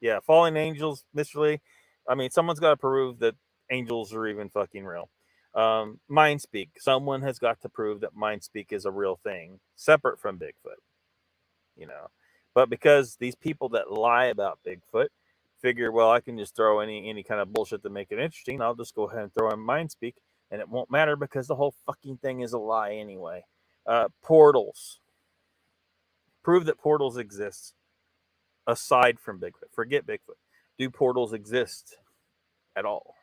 yeah, fallen angels, Mr. Lee. I mean, someone's got to prove that angels are even fucking real. Mind speak. Someone has got to prove that mind speak is a real thing, separate from Bigfoot. But because these people that lie about Bigfoot figure, well, I can just throw any kind of bullshit to make it interesting. I'll just go ahead and throw in mind speak, and it won't matter because the whole fucking thing is a lie anyway. Portals. Prove that portals exist aside from Bigfoot. Forget Bigfoot. Do portals exist at all?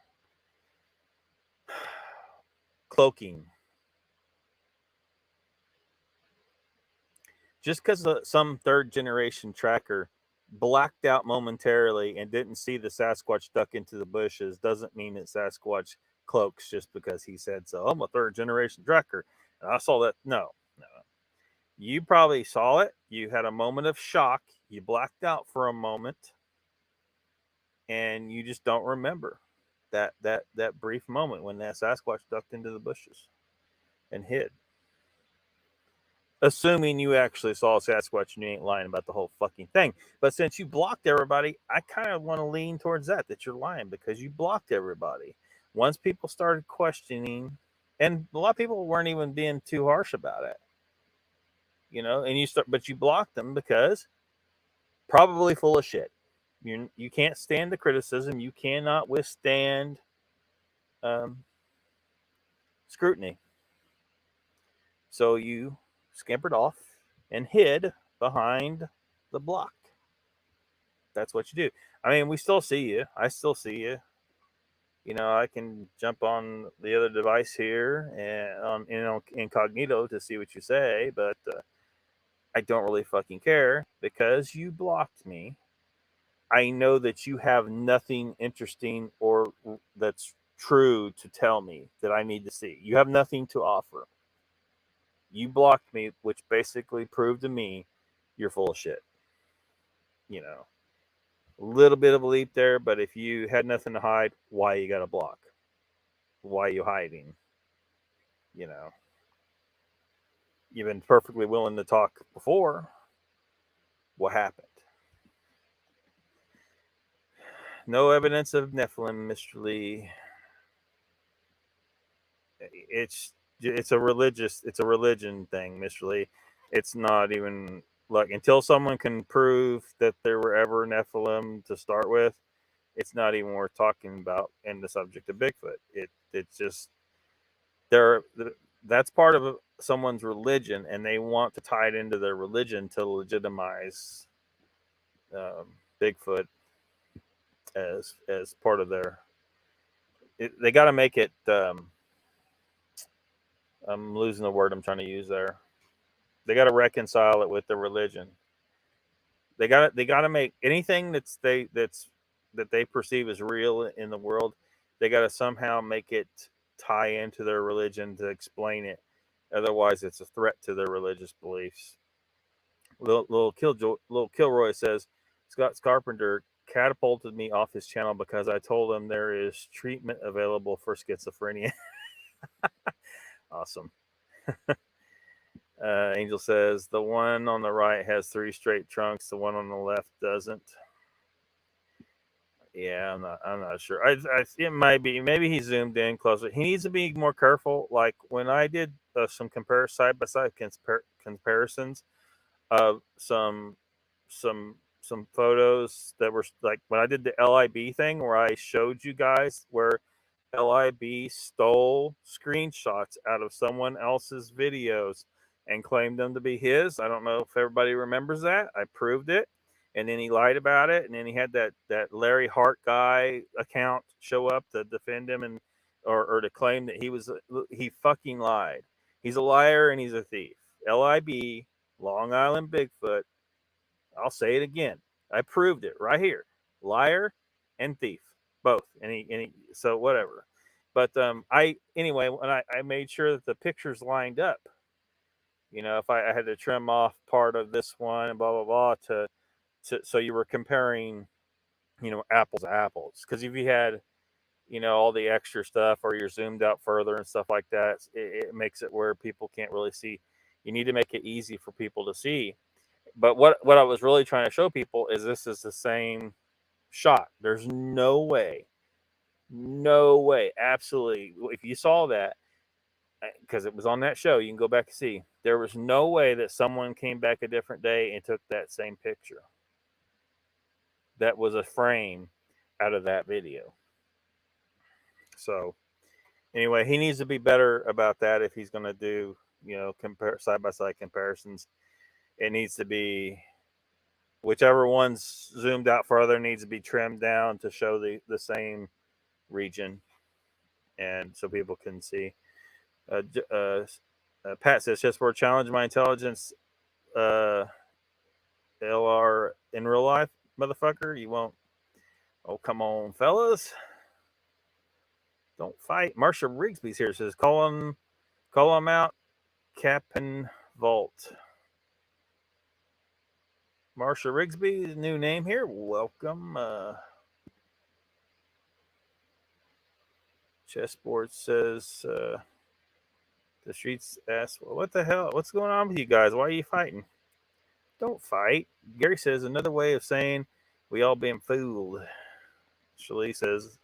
Cloaking. Just because some third generation tracker blacked out momentarily and didn't see the Sasquatch duck into the bushes doesn't mean that Sasquatch cloaks just because he said so. I'm a third generation tracker and I saw that. No. You probably saw it. You had a moment of shock. You blacked out for a moment, and you just don't remember that brief moment when that Sasquatch ducked into the bushes and hid. Assuming you actually saw a Sasquatch and you ain't lying about the whole fucking thing. But since you blocked everybody, I kind of want to lean towards that you're lying because you blocked everybody. Once people started questioning, and a lot of people weren't even being too harsh about it, and but you blocked them because probably full of shit. You can't stand the criticism. You cannot withstand scrutiny. So you scampered off and hid behind the block. That's what you do. I mean, we still see you. I still see you. I can jump on the other device here and on incognito to see what you say, but I don't really fucking care because you blocked me. I know that you have nothing interesting or that's true to tell me that I need to see. You have nothing to offer. You blocked me, which basically proved to me you're full of shit. A little bit of a leap there, but if you had nothing to hide, why you got to block? Why are you hiding? You've been perfectly willing to talk before. What happened? No evidence of Nephilim, Mr. Lee. It's a religion thing, Mr. Lee. It's not even like until someone can prove that there were ever Nephilim to start with, it's not even worth talking about in the subject of Bigfoot. It's just that's part of someone's religion, and they want to tie it into their religion to legitimize Bigfoot as part of their. They got to make it. I'm losing the word I'm trying to use there. They got to reconcile it with the religion. They got to make anything that they perceive as real in the world. They got to somehow make it tie into their religion to explain it. Otherwise, it's a threat to their religious beliefs. Little Kilroy says Scott Carpenter catapulted me off his channel because I told him there is treatment available for schizophrenia. Awesome. Angel says the one on the right has 3 straight trunks. The one on the left doesn't. Yeah, I'm not sure. It might be. Maybe he zoomed in closer. He needs to be more careful. Like when I did some side by side comparisons of some photos that were like when I did the LIB thing where I showed you guys where LIB stole screenshots out of someone else's videos and claimed them to be his. I don't know if everybody remembers that. I proved it. And then he lied about it. And then he had that Larry Hart guy account show up to defend him and or to claim that he fucking lied. He's a liar and he's a thief. LIB, Long Island Bigfoot. I'll say it again. I proved it right here. Liar and thief. Both. So whatever. But when I made sure that the pictures lined up. If I had to trim off part of this one and blah blah blah so you were comparing, apples to apples. Because if you had, all the extra stuff or you're zoomed out further and stuff like that, it makes it where people can't really see. You need to make it easy for people to see. But what I was really trying to show people is this is the same shot. There's no way, absolutely. If you saw that, because it was on that show, you can go back and see. There was no way that someone came back a different day and took that same picture. that was a frame out of that video. So anyway, he needs to be better about that if he's going to do, compare side by side comparisons. It needs to be whichever one's zoomed out further needs to be trimmed down to show the same region, and so people can see. Pat says, just for a challenge my intelligence, LR in real life, motherfucker. You won't. Oh, come on, fellas. Don't fight. Marsha Rigsby's here. Says, call him out, Captain Vault. Marsha Rigsby, new name here. Welcome. Chessboard says, the streets ask, well, what the hell? What's going on with you guys? Why are you fighting? Don't fight. Gary says, another way of saying we all been fooled. Shalee says,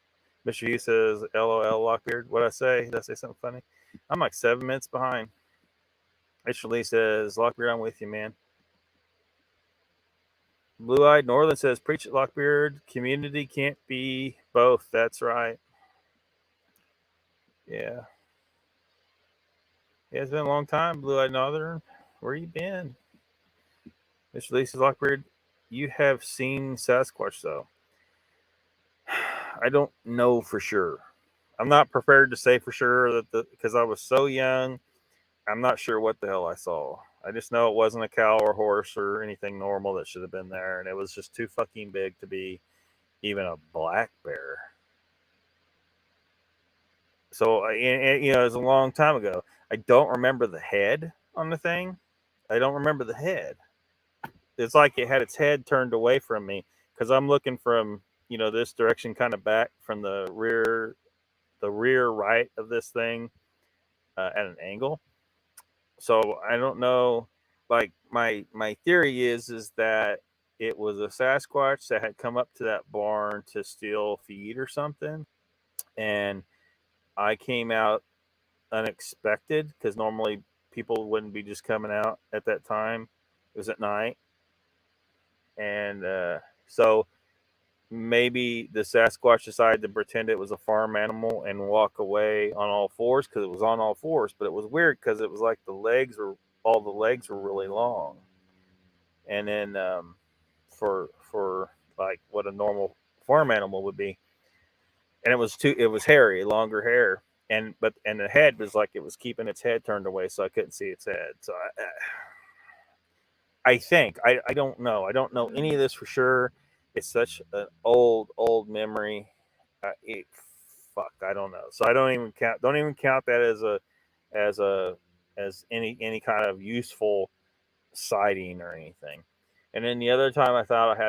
Mr. Hughes says, LOL, Lockbeard. What'd I say? Did I say something funny? I'm like 7 minutes behind. Shalee says, Lockbeard, I'm with you, man. Blue-eyed Northern says, preach it, Lockbeard. Community can't be both. That's right. Yeah. It's been a long time, Blue-eyed Northern. Where you been? Mr. Lee says, Lockbeard, you have seen Sasquatch, though. I don't know for sure. I'm not prepared to say for sure because I was so young. I'm not sure what the hell I saw. I just know it wasn't a cow or horse or anything normal that should have been there, and it was just too fucking big to be even a black bear. So, it was a long time ago. I don't remember the head on the thing. I don't remember the head. It's like it had its head turned away from me because I'm looking from, this direction, kind of back from the rear right of this thing at an angle. So I don't know. Like my theory is that it was a Sasquatch that had come up to that barn to steal feed or something, and I came out unexpected because normally people wouldn't be just coming out at that time. It was at night, and so maybe the Sasquatch decided to pretend it was a farm animal and walk away on all fours because it was on all fours. But it was weird because it was like all the legs were really long, and then for like what a normal farm animal would be, and it was hairy, longer hair, and the head was like it was keeping its head turned away, so I couldn't see its head. So I think I don't know. I don't know any of this for sure. It's such an old memory. I don't know. So I don't even count that as any kind of useful sighting or anything. And then the other time I thought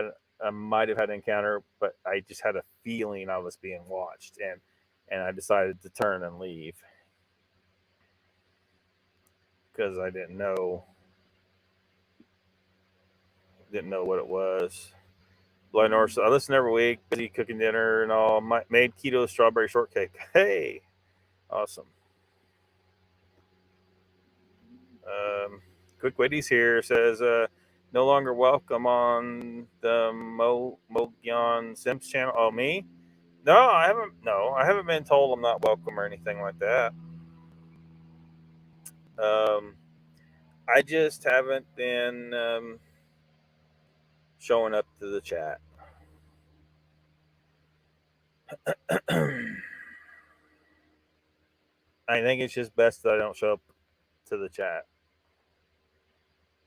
I might have had an encounter, but I just had a feeling I was being watched, and I decided to turn and leave because I didn't know what it was. Blind North, I listen every week, busy cooking dinner and all. Made keto strawberry shortcake. Hey, awesome. Quick Witty's here says, no longer welcome on the Mogyan Simps channel. Oh, me? No, I haven't. No, I haven't been told I'm not welcome or anything like that. I just haven't been showing up to the chat. I think it's just best that I don't show up to the chat.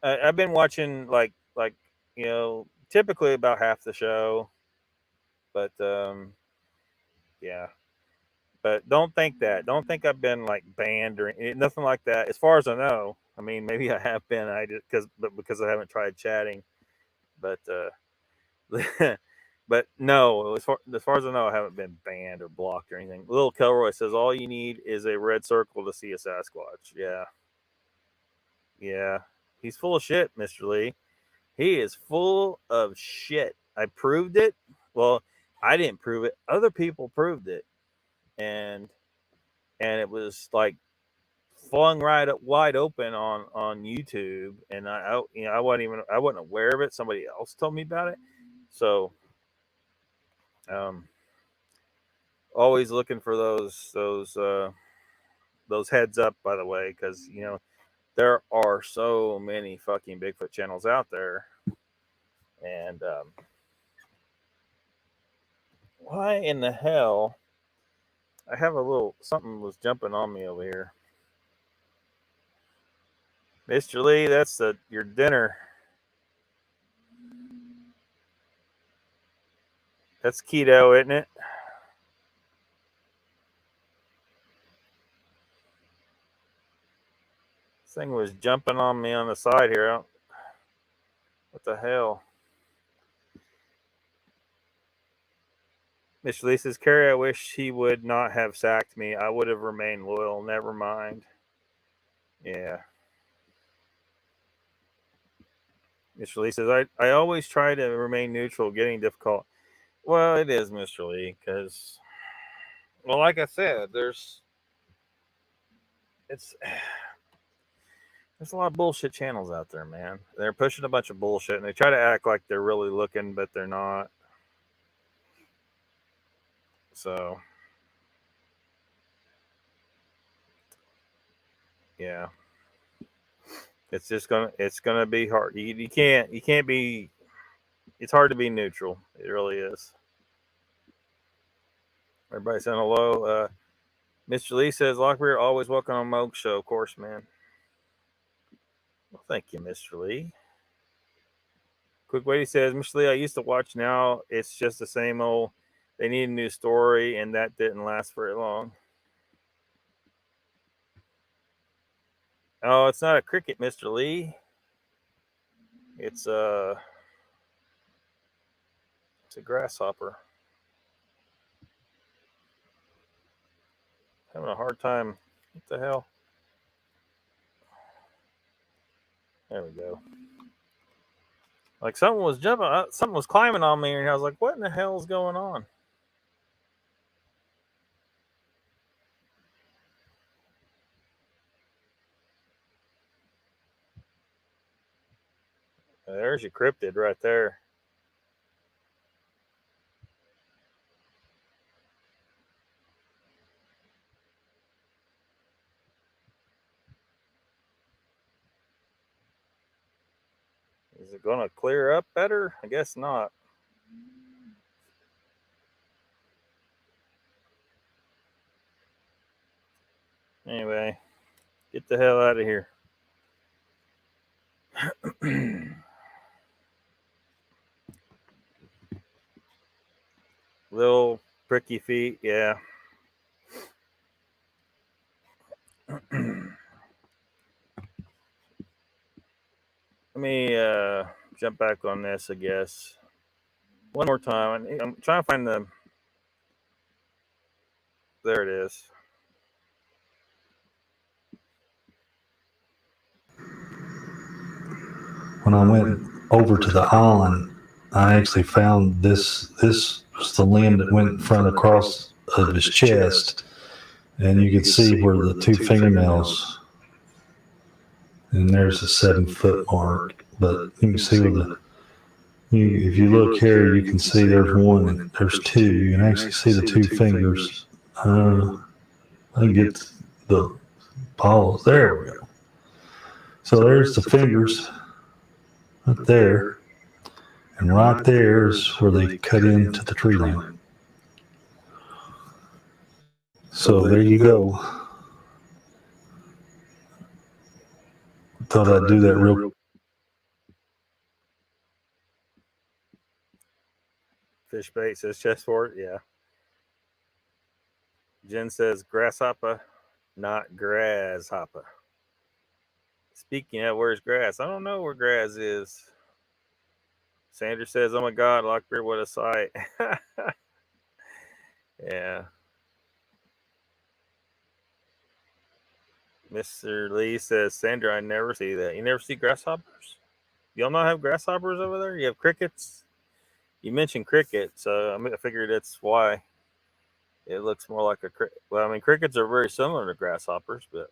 I've been watching like typically about half the show, but yeah. But don't think I've been like banned or nothing like that. As far as I know, I mean maybe I have been. Because I haven't tried chatting, but but no. As far as I know, I haven't been banned or blocked or anything. Little Kelroy says all you need is a red circle to see a Sasquatch. Yeah. He's full of shit, Mr. Lee. He is full of shit. I proved it. Well, I didn't prove it. Other people proved it, and it was like flung right up wide open on YouTube. And I wasn't aware of it. Somebody else told me about it. So Always looking for those heads up, by the way, because there are so many fucking Bigfoot channels out there, and why in the hell? I have a little something was jumping on me over here. Mr. Lee, that's your dinner. That's keto, isn't it? This thing was jumping on me on the side here. What the hell? Mr. Lee says, Carrie, I wish he would not have sacked me. I would have remained loyal. Never mind. Yeah. Mr. Lee says, I always try to remain neutral, getting difficult. Well, it is, Mr. Lee, because, well, like I said, there's a lot of bullshit channels out there, man. They're pushing a bunch of bullshit, and they try to act like they're really looking, but they're not. So, yeah, it's gonna be hard. You can't be. It's hard to be neutral. It really is. Everybody saying hello. Mr. Lee says, Lockbeard, always welcome on Moog Show. Of course, man. Well, thank you, Mr. Lee. Quick Wait, he says, Mr. Lee, I used to watch. Now it's just the same old. They need a new story, and that didn't last very long. Oh, it's not a cricket, Mr. Lee. It's a grasshopper. Having a hard time. What the hell? There we go. Like something was something was climbing on me, and I was like, "What in the hell is going on?" There's your cryptid right there. Is it going to clear up better? I guess not. Anyway, get the hell out of here. Little pricky feet, yeah. Let me jump back on this, I guess. One more time. I'm trying to find the. There it is. When I went over to the island, I actually found this was the limb that went in front across of his chest, and you could see where the two fingernails, and there's a 7-foot mark. But you can see where if you look here, you can see there's one and there's two. You can actually see the two fingers. I can get the paws. There we go. So there's the fingers right there. And right there is where they cut into the tree limb. So there you go. Thought I'd do that real. Fish bait says chest fort, yeah. Jen says grasshopper, not grasshopper. Speaking of, where's grass? I don't know where grass is. Sandra says, oh my God, Lockbeard, what a sight. Yeah. Mr. Lee says, Sandra, I never see that. You never see grasshoppers? Y'all not have grasshoppers over there? You have crickets? You mentioned crickets, so I figured that's why it looks more like a cricket. Well, I mean, crickets are very similar to grasshoppers, but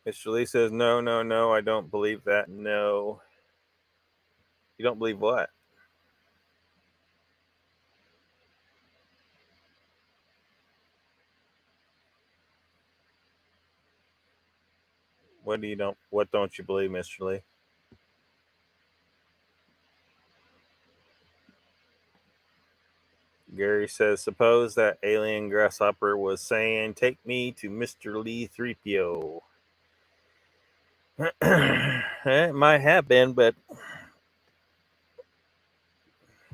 Mr. Lee says, no, no, no, I don't believe that. No. You don't believe what? What don't you believe, Mr. Lee? Gary says, suppose that alien grasshopper was saying, take me to Mr. Lee 3PO. It might have been, but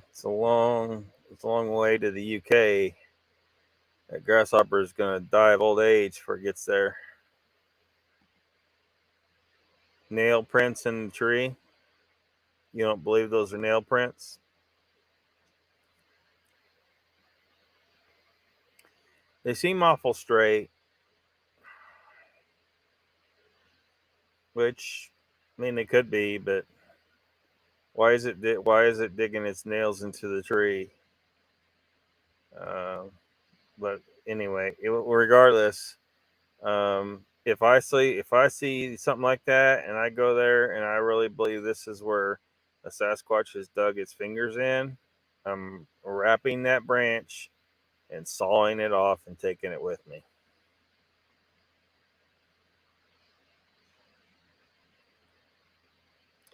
it's a long way to the UK. That grasshopper is going to die of old age before it gets there. Nail prints in the tree. You don't believe those are nail prints? They seem awful straight. Which, I mean, they could be, but why is it digging its nails into the tree? But anyway, regardless, if I see something like that and I go there and I really believe this is where a Sasquatch has dug its fingers in, I'm wrapping that branch and sawing it off and taking it with me.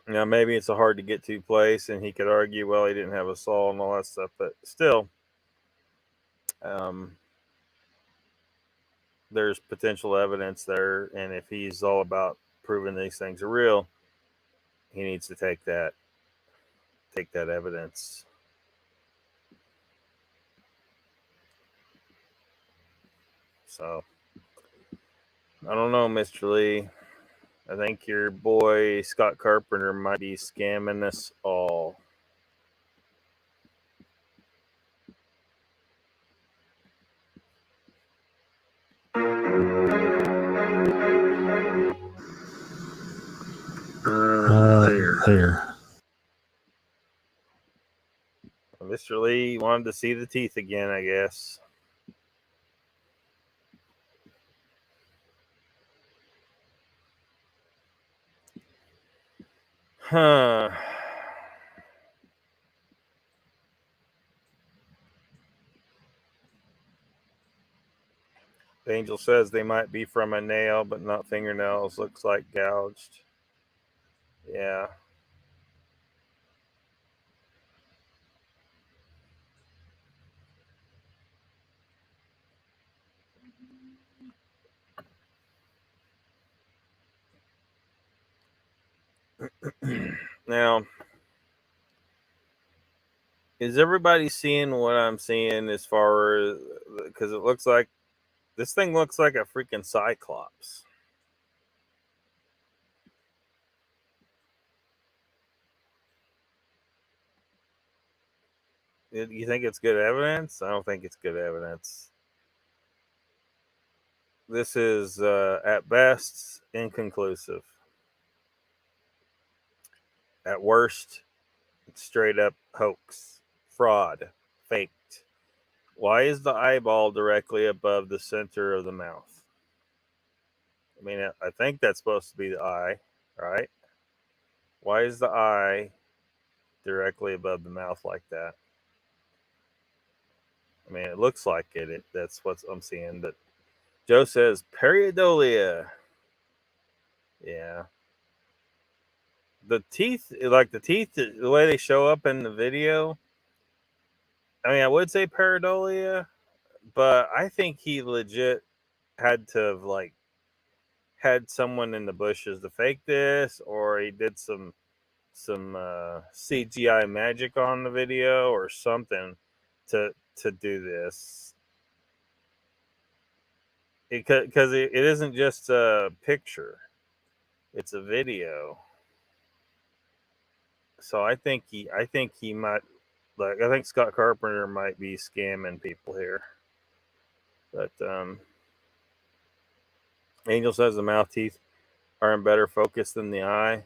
Now, maybe it's a hard to get to place, and he could argue, well, he didn't have a saw and all that stuff, but still, there's potential evidence there, and if he's all about proving these things are real, he needs to take that evidence. So, I don't know, Mr. Lee. I think your boy Scott Carpenter might be scamming us all. There. Mr. Lee wanted to see the teeth again, I guess. Huh. The angel says they might be from a nail, but not fingernails. Looks like gouged. Yeah. Now, is everybody seeing what I'm seeing as far as, because it looks like this thing looks like a freaking cyclops. You think it's good evidence? I don't think it's good evidence. This is at best inconclusive. At worst, it's straight up hoax, fraud, faked. Why is the eyeball directly above the center of the mouth? I mean, I think that's supposed to be the eye, right? Why is the eye directly above the mouth like that? I mean, it looks like it. That's what I'm seeing. But Joe says pareidolia. Yeah. The teeth, the way they show up in the video. I mean, I would say pareidolia, but I think he legit had to have had someone in the bushes to fake this, or he did some CGI magic on the video or something to do this. Because it isn't just a picture; it's a video. So I think he might, I think Scott Carpenter might be scamming people here. But Angel says the mouth teeth are in better focus than the eye.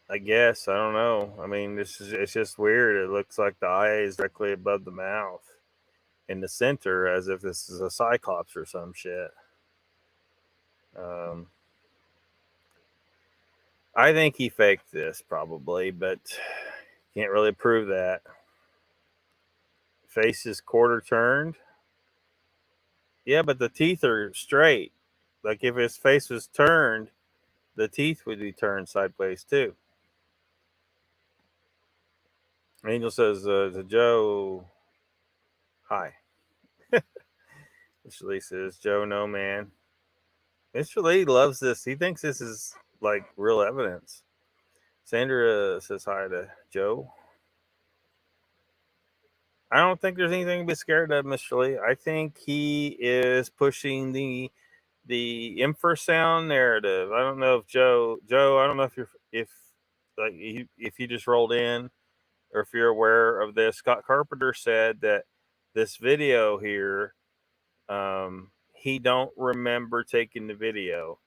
I guess, I don't know. I mean, it's just weird. It looks like the eye is directly above the mouth in the center, as if this is a cyclops or some shit. I think he faked this probably, but can't really prove that. Face is quarter turned. Yeah, but the teeth are straight. Like if his face was turned, the teeth would be turned sideways too. Angel says to Joe, hi. Mr. Lee says, Joe, no, man. Mr. Lee loves this. He thinks this is like real evidence. Sandra says hi to Joe. I don't think there's anything to be scared of, Mr. Lee. I think he is pushing the infrasound narrative. I don't know if Joe, I don't know if like if you just rolled in or if you're aware of this. Scott Carpenter said that this video here, he don't remember taking the video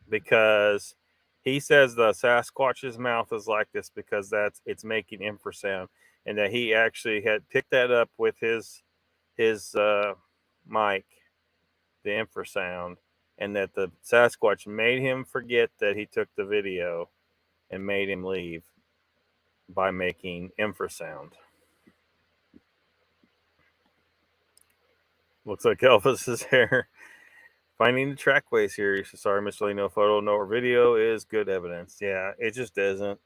because he says the Sasquatch's mouth is like this because it's making infrasound, and that he actually had picked that up with his mic, the infrasound, and that the Sasquatch made him forget that he took the video and made him leave by making infrasound. Looks like Elvis is here. Finding the trackways here. He says, sorry, Mr. Lee, no photo, no video is good evidence. Yeah, it just isn't.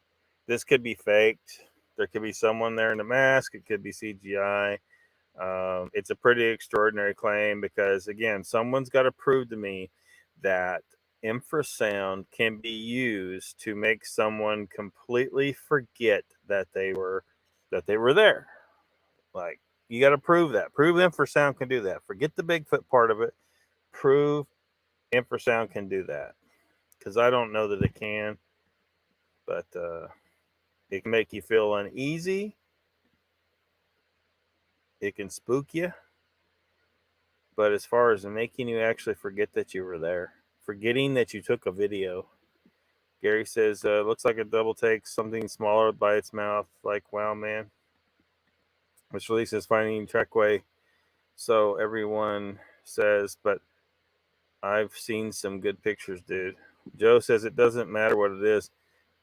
This could be faked. There could be someone there in a mask. It could be CGI. It's a pretty extraordinary claim because, again, someone's got to prove to me that infrasound can be used to make someone completely forget that they were there. Like, you got to prove that. Prove infrasound can do that. Forget the Bigfoot part of it. Prove infrasound can do that, because I don't know that it can, but it can make you feel uneasy. It can spook you. But as far as making you actually forget that you were there, forgetting that you took a video. Gary says, looks like a double take, something smaller by its mouth. Like, wow, man. Mr. Lee says, finding trackway. So everyone says, but I've seen some good pictures, dude. Joe says it doesn't matter what it is.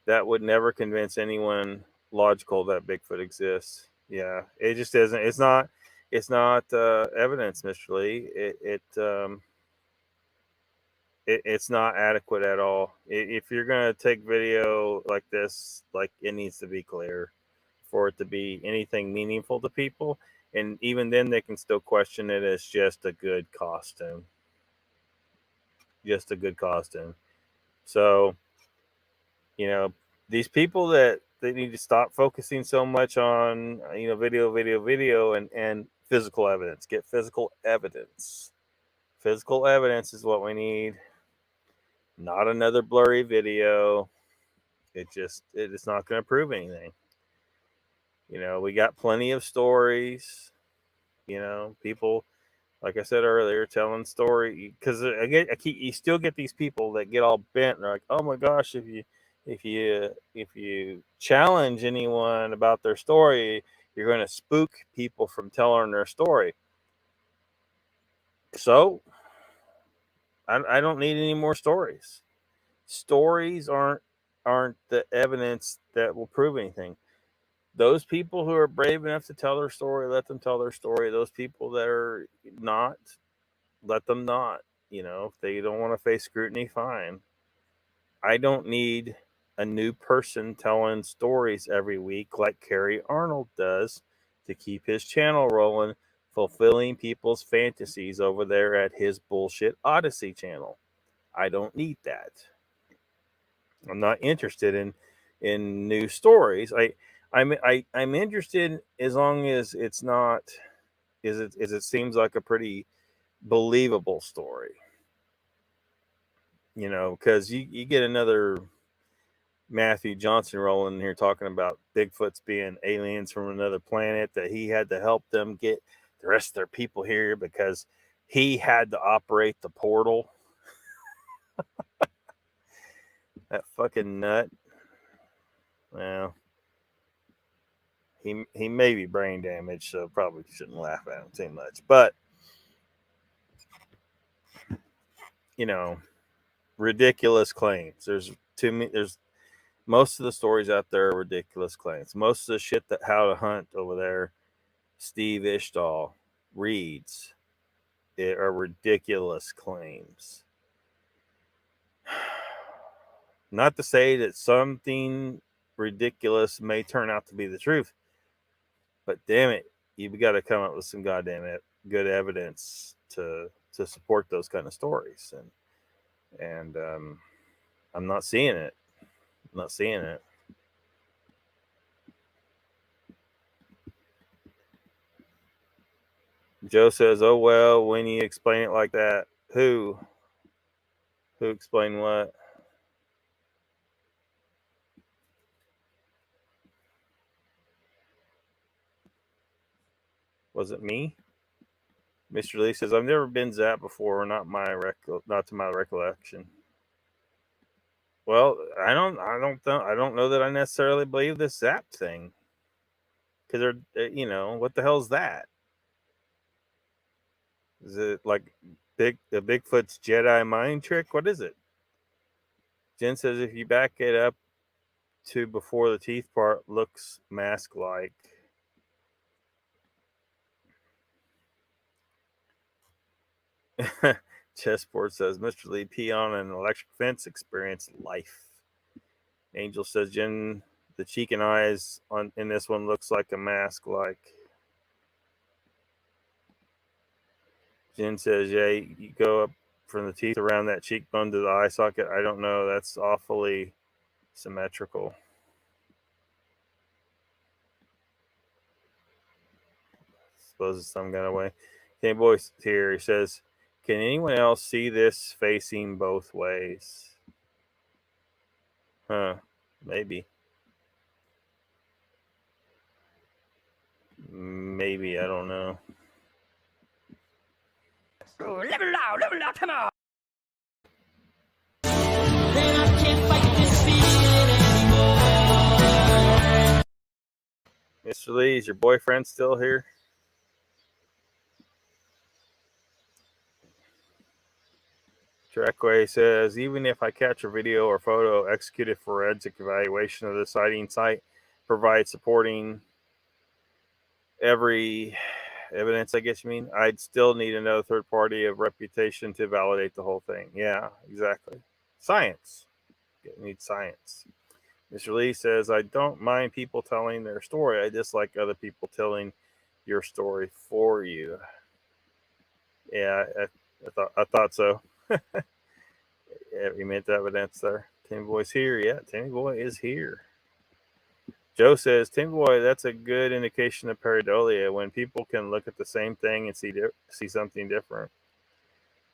That would never convince anyone logical that Bigfoot exists. Yeah, it just isn't. It's not evidence, Mr. Lee. It's not adequate at all. If you're gonna take video like this, like, it needs to be clear for it to be anything meaningful to people, and even then they can still question it as just a good costume. Just a good costume. So, you know, these people that they need to stop focusing so much on, video and physical evidence. Get physical evidence. Physical evidence is what we need. Not another blurry video. It's not going to prove anything. We got plenty of stories. People, like I said earlier, telling story, because you still get these people that get all bent. And they're like, oh my gosh, if you challenge anyone about their story, you're going to spook people from telling their story. So I don't need any more stories. Stories aren't the evidence that will prove anything. Those people who are brave enough to tell their story, let them tell their story. Those people that are not, let them not. If they don't want to face scrutiny, fine. I don't need a new person telling stories every week like Kerry Arnold does to keep his channel rolling, fulfilling people's fantasies over there at his bullshit Odyssey channel. I don't need that. I'm not interested in new stories. I'm interested as long as it's not it seems like a pretty believable story. Because you get another Matthew Johnson rolling here talking about Bigfoot's being aliens from another planet, that he had to help them get the rest of their people here because he had to operate the portal. That fucking nut. Well, he may be brain damaged, so probably shouldn't laugh at him too much. But ridiculous claims. There's most of the stories out there are ridiculous claims. Most of the shit that How to Hunt over there, Steve Ishtal reads, are ridiculous claims. Not to say that something ridiculous may turn out to be the truth, but damn it, you've got to come up with some goddamn good evidence to support those kind of stories. And I'm not seeing it. I'm not seeing it. Joe says, "Oh well, when you explain it like that, who explained what?" Was it me? Mr. Lee says, "I've never been zapped before, not to my recollection." Well, I don't know that I necessarily believe this zap thing, because what the hell is that? Is it like the Bigfoot's Jedi mind trick? What is it? Jen says, if you back it up to before the teeth part looks mask-like. Chessboard says, Mr. Lee, pee on an electric fence, experience life. Angel says, Jen, the cheek and eyes in this one looks like a mask-like. Jen says, yeah, you go up from the teeth around that cheekbone to the eye socket. I don't know. That's awfully symmetrical. Suppose it's some kind of way. Game Boy's here. He says, can anyone else see this facing both ways? Huh. Maybe. Maybe. I don't know. Level out, come on. Then I can't fight this feeling anymore. Mr. Lee, is your boyfriend still here? Trackway says, even if I catch a video or photo, executed forensic evaluation of the sighting site, provide supporting every evidence, I guess you mean, I'd still need another third party of reputation to validate the whole thing. Yeah, exactly. Science. You need science. Mr. Lee says, I don't mind people telling their story. I dislike other people telling your story for you. Yeah, I thought so. Yeah, we meant evidence there. Timmy Boy's here. Yeah, Timmy Boy is here. Joe says, Timmy Boy, that's a good indication of pareidolia, when people can look at the same thing and see something different.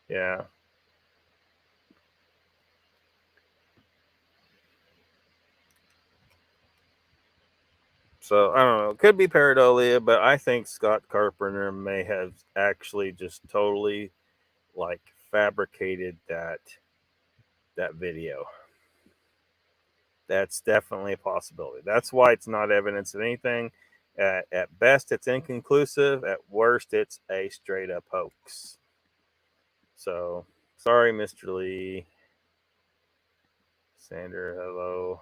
Yeah. So I don't know. It could be pareidolia, but I think Scott Carpenter may have actually just totally fabricated that video. That's definitely a possibility. That's why it's not evidence of anything. At best, it's inconclusive. At worst, it's a straight up hoax. So, sorry, Mr. Lee. Sander, hello.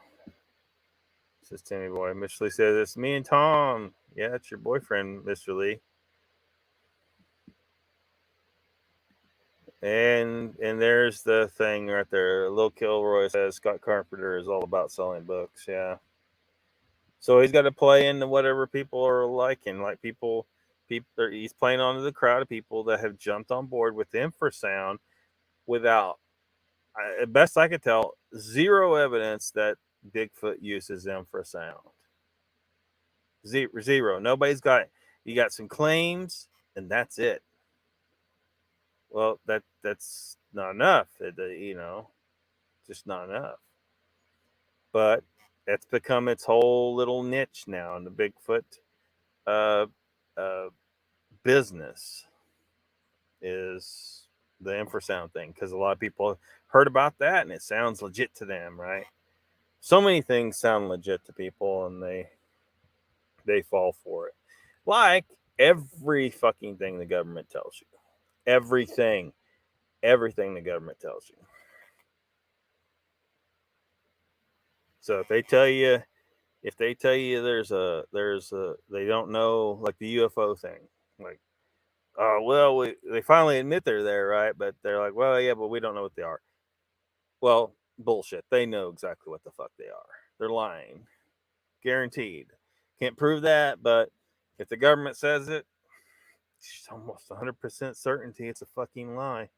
This is Timmy Boy. Mr. Lee says, it's me and Tom. Yeah, it's your boyfriend, Mr. Lee. And there's the thing right there. Lil Kilroy says Scott Carpenter is all about selling books. Yeah. So he's got to play into whatever people are liking. Like people, he's playing onto the crowd of people that have jumped on board with infrasound without, at best I could tell, zero evidence that Bigfoot uses infrasound. Zero. Nobody's got. You got some claims, and that's it. Well, that's not enough. Just not enough. But it's become its whole little niche now in the Bigfoot business, is the infrasound thing, because a lot of people heard about that and it sounds legit to them, right? So many things sound legit to people and they fall for it. Like every fucking thing the government tells you. Everything. everything the government tells you. So if they tell you they don't know, like the UFO thing, like, oh well, they finally admit they're there, right? But they're like, well, yeah, but we don't know what they are. Well, bullshit. They know exactly what the fuck they are. They're lying, guaranteed. Can't prove that, but if the government says it, it's almost 100% certainty it's a fucking lie.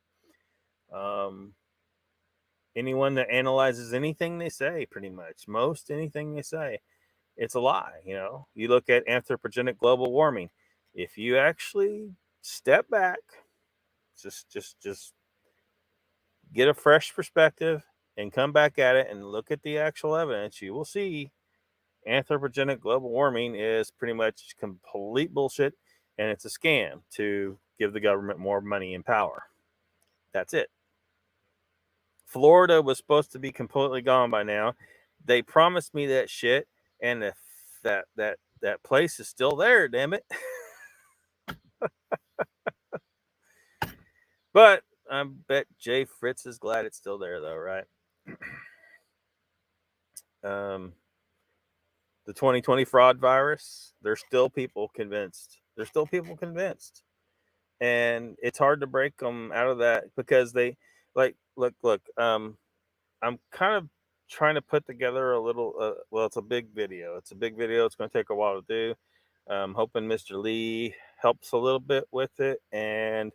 Anyone that analyzes anything they say, pretty much most anything they say, it's a lie. You know, you look at anthropogenic global warming. If you actually step back, just get a fresh perspective and come back at it and look at the actual evidence, you will see anthropogenic global warming is pretty much complete bullshit, and it's a scam to give the government more money and power. That's it. Florida was supposed to be completely gone by now. They promised me that shit, and if that place is still there, damn it. But I bet Jay Fritz is glad it's still there, though, right? The 2020 fraud virus, there's still people convinced. And it's hard to break them out of that because they look. I'm kind of trying to put together a little. Well, it's a big video. It's going to take a while to do. I'm hoping Mr. Lee helps a little bit with it, and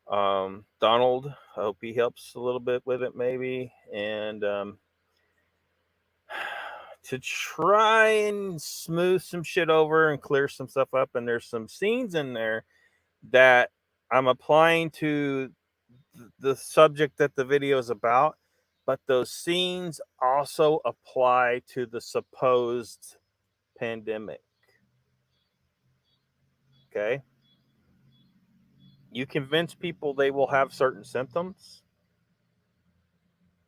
Donald, I hope he helps a little bit with it, maybe, and to try and smooth some shit over and clear some stuff up. And there's some scenes in there that I'm applying to the subject that the video is about, but those scenes also apply to the supposed pandemic. Okay? You convince people they will have certain symptoms,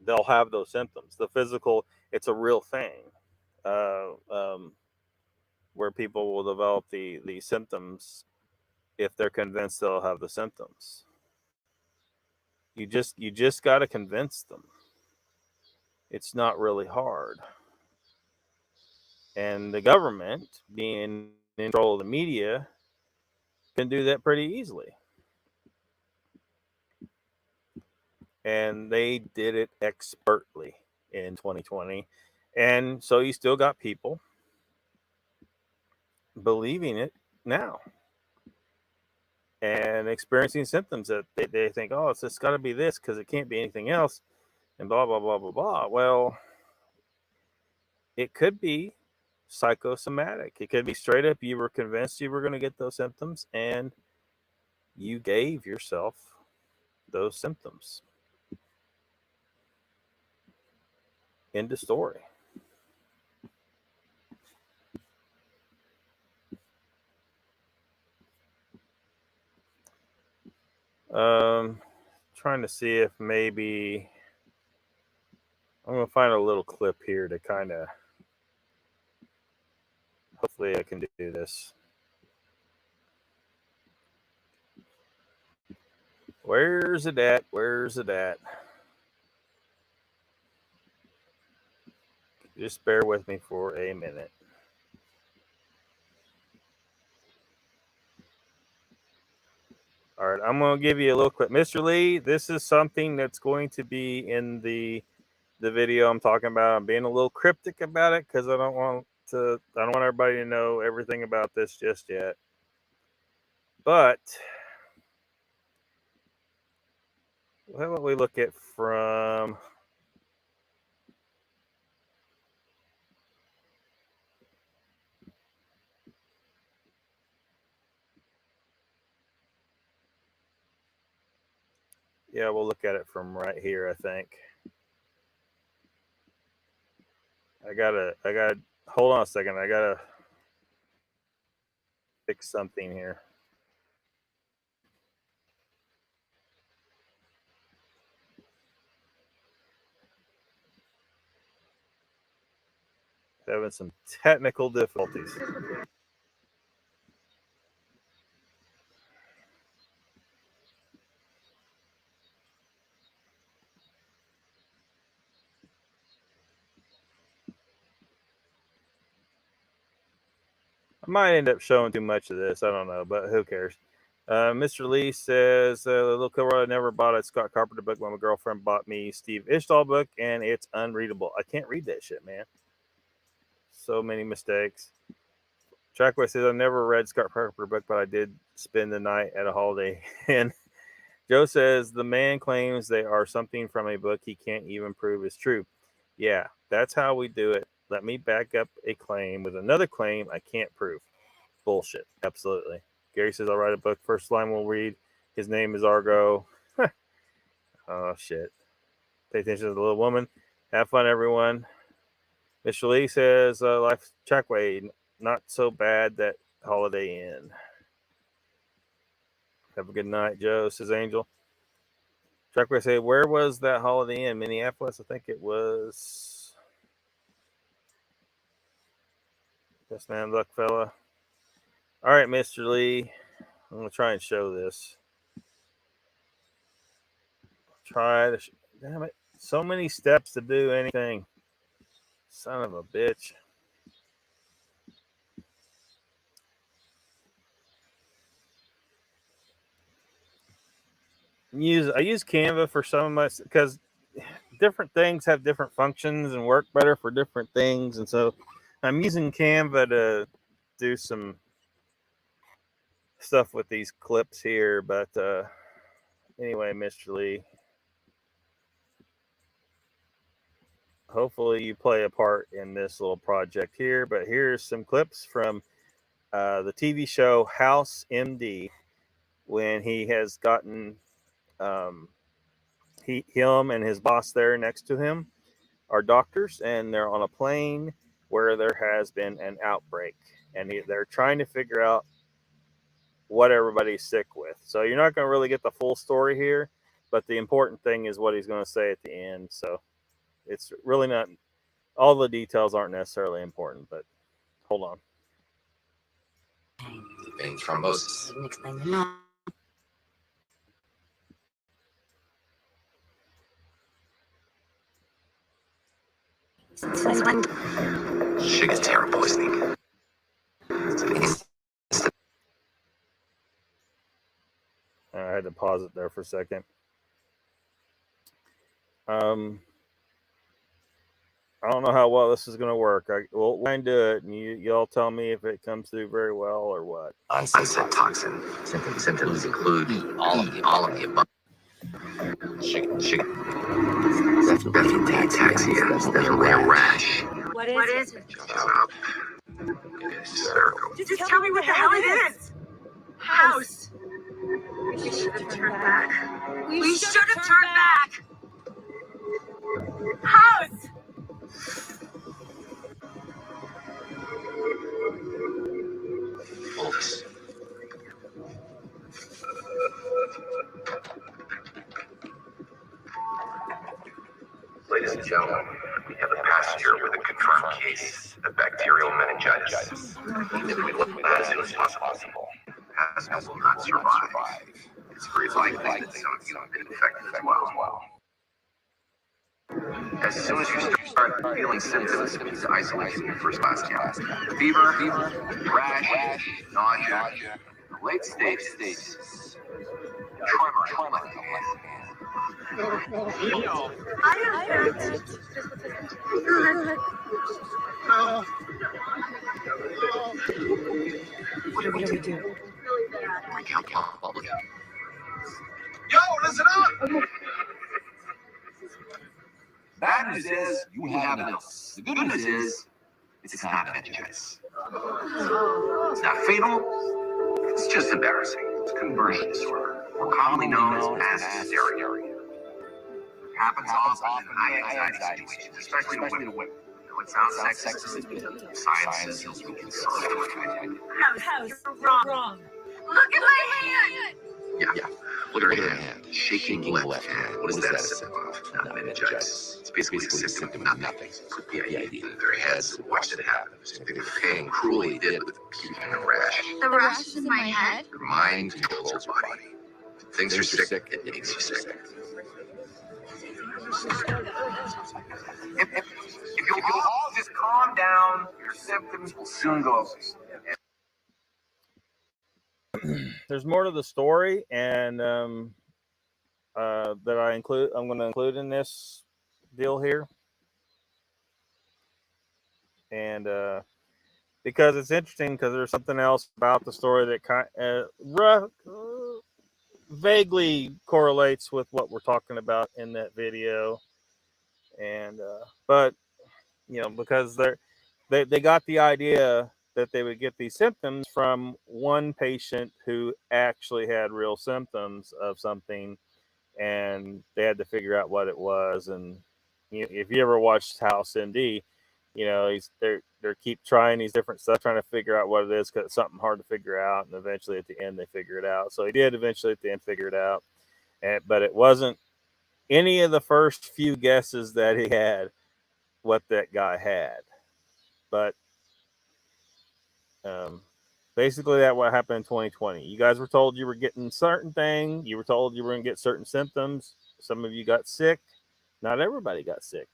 they'll have those symptoms. The physical, it's a real thing. Where people will develop the symptoms if they're convinced they'll have the symptoms. You just got to convince them. It's not really hard. And the government, being in control of the media, can do that pretty easily. And they did it expertly in 2020. And so you still got people believing it now and experiencing symptoms that they think, oh, it's just got to be this because it can't be anything else, and blah, blah, blah, blah, blah. Well, it could be psychosomatic. It could be straight up you were convinced you were going to get those symptoms and you gave yourself those symptoms. End of story. Trying to see if maybe I'm going to find a little clip here to kind of, hopefully I can do this. Where's it at? Just bear with me for a minute. All right, I'm going to give you a little clip. Mr. Lee, this is something that's going to be in the video I'm talking about. I'm being a little cryptic about it because I don't want everybody to know everything about this just yet. But why don't we look at from we'll look at it from right here, I think. I gotta hold on a second. I gotta fix something here. Having some technical difficulties. I might end up showing too much of this. I don't know, but who cares? Mr. Lee says, Little Kilroy never bought a Scott Carpenter book. When my girlfriend bought me Steve Ishtal book, and it's unreadable. I can't read that shit, man. So many mistakes. Trackway says, I've never read Scott Carpenter book, but I did spend the night at a Holiday Inn. Joe says, the man claims they are something from a book he can't even prove is true. Yeah, that's how we do it. Let me back up a claim with another claim I can't prove. Bullshit. Absolutely. Gary says, I'll write a book. First line we'll read. His name is Argo. Oh, shit. Pay attention to the little woman. Have fun, everyone. Mr. Lee says, Life Trackway, not so bad that Holiday Inn. Have a good night, Joe, says Angel. Trackway said, where was that Holiday Inn? Minneapolis? I think it was. Yes, man, luck, fella. All right, Mr. Lee. I'm going to try and show this. Damn it. So many steps to do anything. Son of a bitch. I use Canva for some of my, because different things have different functions and work better for different things. And so I'm using Canva to do some stuff with these clips here. But anyway, Mr. Lee, hopefully you play a part in this little project here. But here's some clips from the TV show House MD, when he has gotten him and his boss there next to him are doctors, and they're on a plane where there has been an outbreak, and they're trying to figure out what everybody's sick with. So you're not going to really get the full story here, but the important thing is what he's going to say at the end. So it's really not, all the details aren't necessarily important, but hold on. Vein thrombosis. Sugar terror poisoning. I had to pause it there for a second. I don't know how well this is going to work. We'll try and do it, and y'all tell me if it comes through very well or what. Onset toxin. Symptoms include all of the above. Sugar. Definitely ataxia. Definitely a rash. What is it? Shut up. Just tell me what the hell it is. House. We should have turned back. We should have turned back. House. Hold this. Ladies and gentlemen, we have a passenger with a confirmed case of bacterial meningitis. If we look as soon as possible, passenger will not survive. It's very likely that some of you have been infected as well. As soon as you start feeling symptoms, please isolate from your first class cabin. Fever, rash, nausea, late stage, tremor. What do we do? Recount public. Yo, listen up! Bad news is you have an illness. The good news is it's not meningitis. It's not fatal. It's just embarrassing. It's conversion disorder, more commonly known as hysteria. Happens often in high anxiety situations, especially to women. It sounds sexist. Science says we can solve it. House, you're wrong. Look at my hand. Yeah. Look at her hand. Shaking left hand. What is that a symptom of? Not meningitis. It's basically a symptom of nothing. Put the idea in their heads and watch it happen. Something the pain cruelly did with puke and a rash. The rash is in my head? Your mind controls your body. If things are sick, it makes you sick. If you'll all just calm down, your symptoms will soon go away. there's more to the story, and that I'm going to include in this deal here, and because it's interesting, because there's something else about the story that vaguely correlates with what we're talking about in that video, and but because they got the idea that they would get these symptoms from one patient who actually had real symptoms of something, and they had to figure out what it was. And if you ever watched House MD, they're keep trying these different stuff, trying to figure out what it is, because it's something hard to figure out, and eventually at the end they figure it out. So he did eventually at the end figure it out, but it wasn't any of the first few guesses that he had what that guy had. But basically, that what happened in 2020. You guys were told you were getting certain thing. You were told you were going to get certain symptoms. Some of you got sick. Not everybody got sick,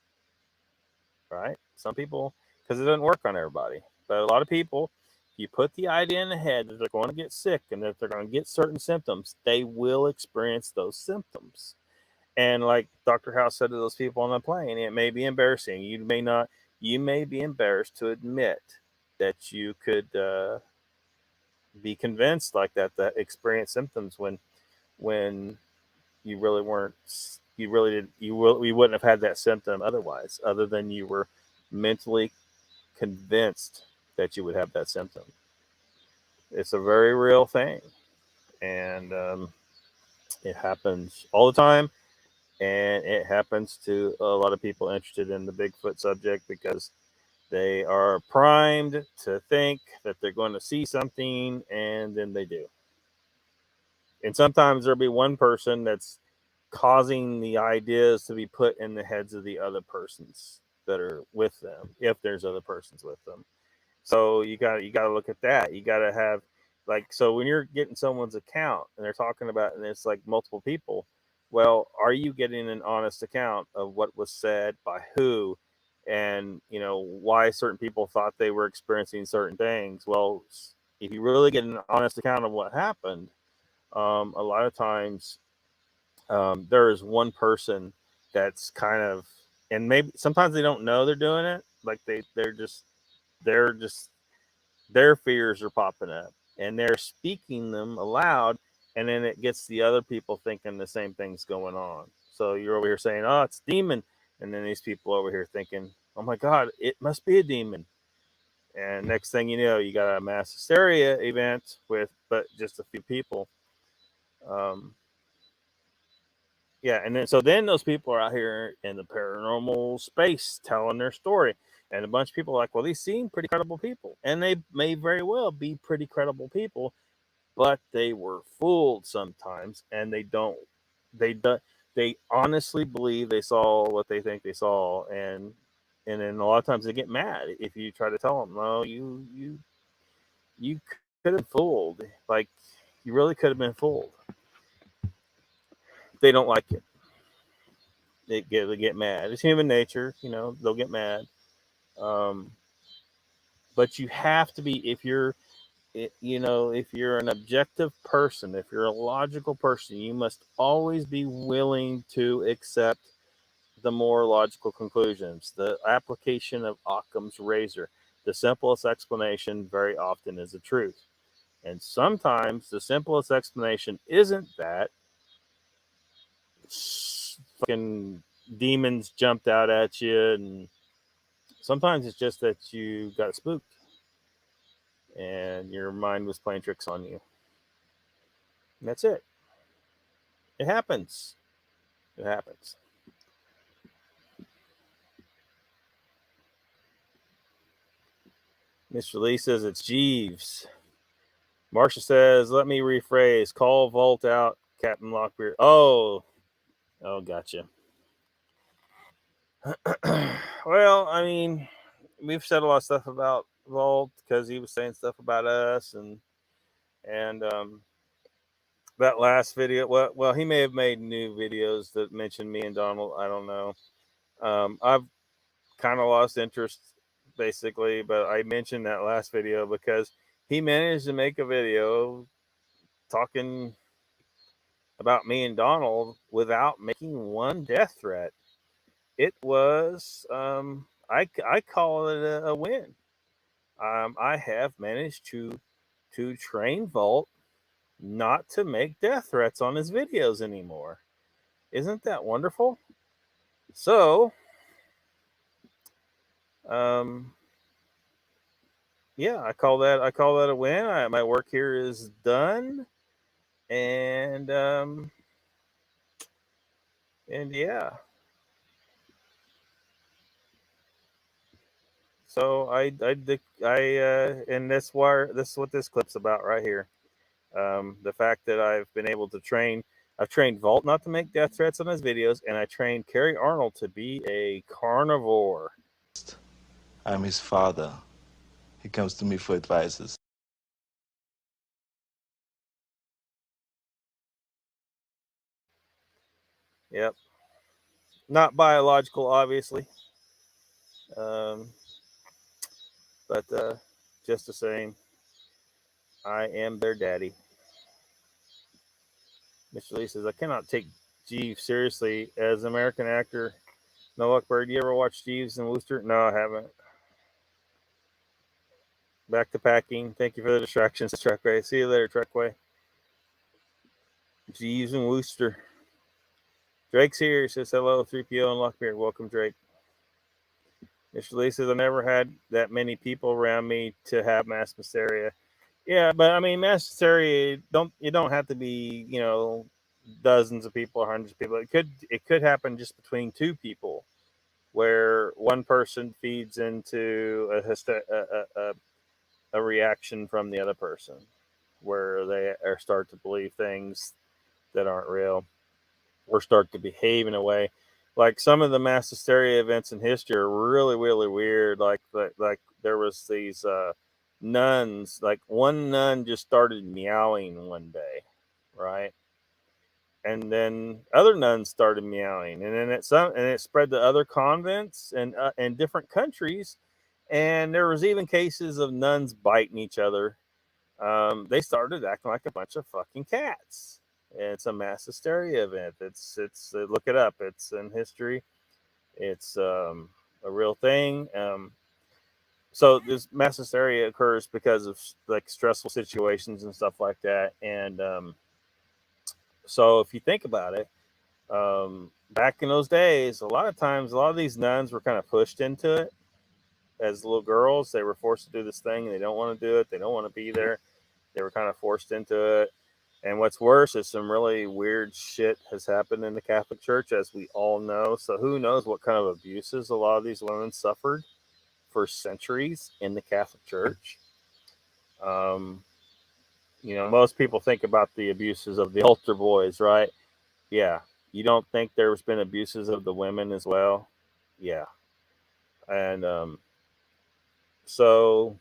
right? Some people, because it doesn't work on everybody. But a lot of people, if you put the idea in the head that they're going to get sick and that they're going to get certain symptoms, they will experience those symptoms. And like Dr. House said to those people on the plane, it may be embarrassing. You may be embarrassed to admit that you could be convinced like that experience symptoms when you really weren't. You wouldn't have had that symptom otherwise, other than you were mentally convinced that you would have that symptom. It's a very real thing, and it happens all the time. And it happens to a lot of people interested in the Bigfoot subject, because they are primed to think that they're going to see something, and then they do. And sometimes there'll be one person that's causing the ideas to be put in the heads of the other persons that are with them, if there's other persons with them. So you got to look at that. You got to have, like, so when you're getting someone's account and they're talking about, and it's like multiple people, well, are you getting an honest account of what was said by who, and why certain people thought they were experiencing certain things? Well, if you really get an honest account of what happened, a lot of times there is one person that's kind of, and maybe sometimes they don't know they're doing it, like they're just their fears are popping up and they're speaking them aloud, and then it gets the other people thinking the same thing's going on. So you're over here saying, oh, it's demon, and then these people over here thinking, oh my god, it must be a demon. And next thing you know, you got a mass hysteria event with but just a few people. Yeah, and then those people are out here in the paranormal space telling their story, and a bunch of people are like, well, these seem pretty credible people, and they may very well be pretty credible people, but they were fooled sometimes, and they honestly believe they saw what they think they saw, and then a lot of times they get mad if you try to tell them, no, you could have fooled, like you really could have been fooled. They don't like it. They get mad. It's human nature, they'll get mad. But you have to be, if you're an objective person, if you're a logical person, you must always be willing to accept the more logical conclusions. The application of Occam's razor. The simplest explanation very often is the truth. And sometimes the simplest explanation isn't that fucking demons jumped out at you, and sometimes it's just that you got spooked and your mind was playing tricks on you. And that's it. It happens. It happens. Mr. Lee says it's Jeeves. Marcia says, let me rephrase. Call Volt out, Captain Lockbeard. Oh, gotcha. Well, I mean, we've said a lot of stuff about Volt because he was saying stuff about us, and that last video. Well, he may have made new videos that mentioned me and Donald. I don't know. I've kind of lost interest, basically, but I mentioned that last video because he managed to make a video talking about me and Donald without making one death threat. It was, I call it a win. I have managed to train Volt not to make death threats on his videos anymore. Isn't that wonderful? So, yeah, I call that a win. My work here is done, and yeah. So and this is what this clip's about right here. The fact that I've been able to I've trained Volt not to make death threats on his videos, and I trained Kerry Arnold to be a carnivore. I'm his father. He comes to me for advices. Yep. Not biological, obviously. But just the same, I am their daddy. Mr. Lee says, I cannot take Jeeves seriously as an American actor. No, Lockbird, you ever watch Jeeves and Wooster? No, I haven't. Back to packing. Thank you for the distractions, Trekway. See you later, Trekway. Jeeves and Wooster. Drake's here. He says, hello, 3PO and Lockbeard. Welcome, Drake. Mr. Lee says, I never had that many people around me to have mass hysteria. Yeah, but I mean, mass hysteria, you don't have to be, dozens of people or hundreds of people. It could happen just between two people, where one person feeds into a reaction from the other person, where they start to believe things that aren't real, or start to behave in a way. Like some of the mass hysteria events in history are really, really weird. Like there was these nuns. Like one nun just started meowing one day, right? And then other nuns started meowing, and then it spread to other convents and different countries. And there was even cases of nuns biting each other. They started acting like a bunch of fucking cats. It's a mass hysteria event. It's look it up. It's in history. It's a real thing. So this mass hysteria occurs because of like stressful situations and stuff like that. And so if you think about it, back in those days, a lot of these nuns were kind of pushed into it as little girls. They were forced to do this thing, and they don't want to do it. They don't want to be there. They were kind of forced into it. And what's worse is some really weird shit has happened in the Catholic Church, as we all know. So who knows what kind of abuses a lot of these women suffered for centuries in the Catholic Church. Most people think about the abuses of the altar boys, right? Yeah. You don't think there's been abuses of the women as well? Yeah. And so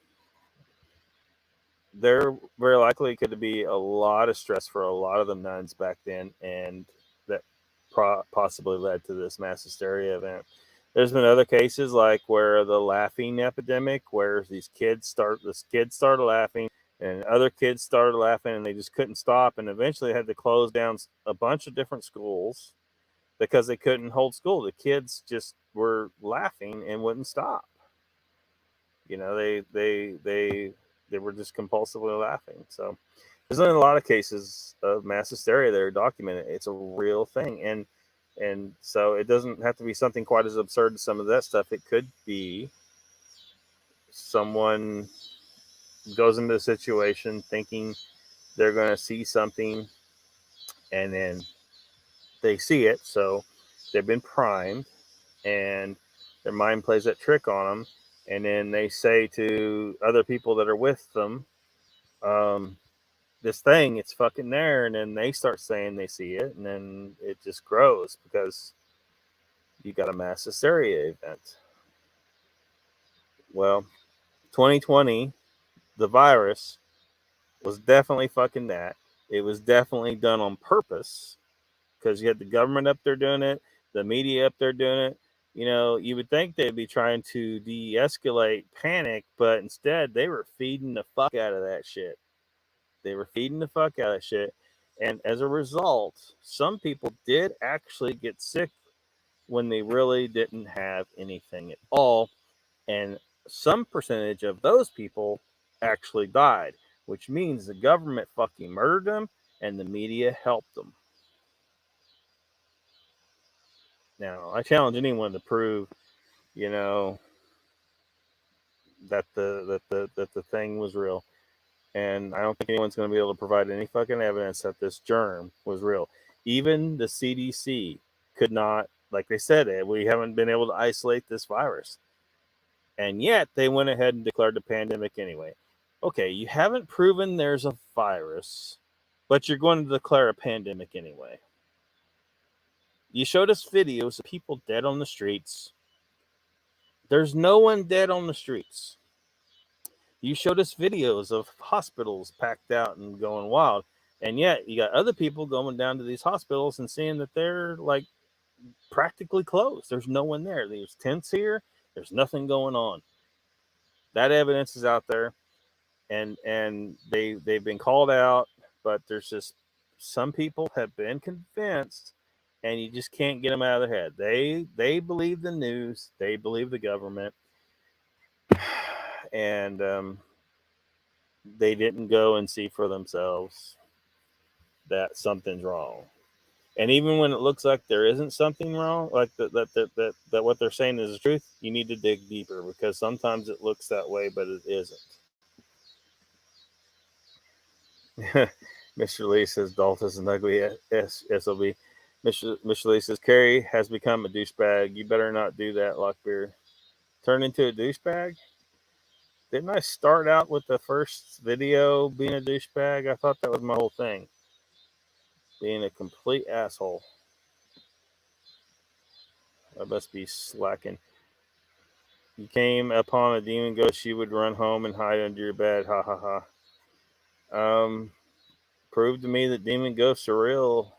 there very likely could be a lot of stress for a lot of the nuns back then, and that possibly led to this mass hysteria event. There's been other cases like where the laughing epidemic, where these kids started laughing, and other kids started laughing, and they just couldn't stop, and eventually had to close down a bunch of different schools because they couldn't hold school. The kids just were laughing and wouldn't stop. They were just compulsively laughing. So there's been a lot of cases of mass hysteria that are documented. It's a real thing. And so it doesn't have to be something quite as absurd as some of that stuff. It could be someone goes into a situation thinking they're going to see something, and then they see it. So they've been primed, and their mind plays that trick on them. And then they say to other people that are with them, this thing, it's fucking there. And then they start saying they see it, and then it just grows because you got a mass hysteria event. Well, 2020, the virus was definitely fucking that. It was definitely done on purpose because you had the government up there doing it, the media up there doing it. You would think they'd be trying to de-escalate panic, but instead they were feeding the fuck out of that shit. They were feeding the fuck out of shit. And as a result, some people did actually get sick when they really didn't have anything at all. And some percentage of those people actually died, which means the government fucking murdered them and the media helped them. Now, I challenge anyone to prove, you know, that the thing was real. And I don't think anyone's going to be able to provide any fucking evidence that this germ was real. Even the CDC could not, like they said, we haven't been able to isolate this virus. And yet they went ahead and declared the pandemic anyway. Okay, you haven't proven there's a virus, but you're going to declare a pandemic anyway. You showed us videos of people dead on the streets. There's no one dead on the streets. You showed us videos of hospitals packed out and going wild. And yet you got other people going down to these hospitals and seeing that they're like practically closed. There's no one there. There's tents here. There's nothing going on. That evidence is out there. And they've been called out, but there's just some people have been convinced, and you just can't get them out of their head. They believe the news, they believe the government, and they didn't go and see for themselves that something's wrong. And even when it looks like there isn't something wrong, like that what they're saying is the truth, you need to dig deeper, because sometimes it looks that way, but it isn't. Mr. Lee says Dolph is an ugly SOB. Mr. Lee says Carrie has become a douchebag. You better not do that, Lockbeard. Turn into a douchebag? Didn't I start out with the first video being a douchebag? I thought that was my whole thing. Being a complete asshole. I must be slacking. You came upon a demon ghost, you would run home and hide under your bed. Ha ha ha. Prove to me that demon ghosts are real,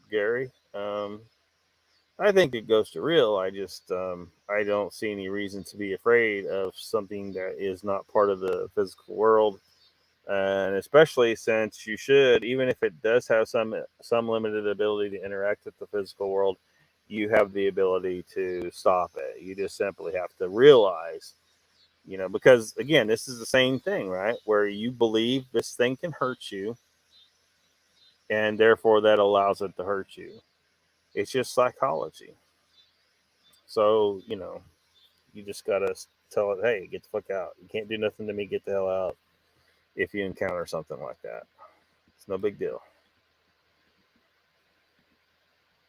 Gary. I think that ghosts are real. I just I don't see any reason to be afraid of something that is not part of the physical world, and especially since you should, even if it does have some limited ability to interact with the physical world, you have the ability to stop it. You just simply have to realize, you know, because again, this is the same thing, right? Where you believe this thing can hurt you, and therefore that allows it to hurt you. It's just psychology. So, you know, you just gotta tell it, hey, get the fuck out. You can't do nothing to me. Get the hell out if you encounter something like that. It's no big deal.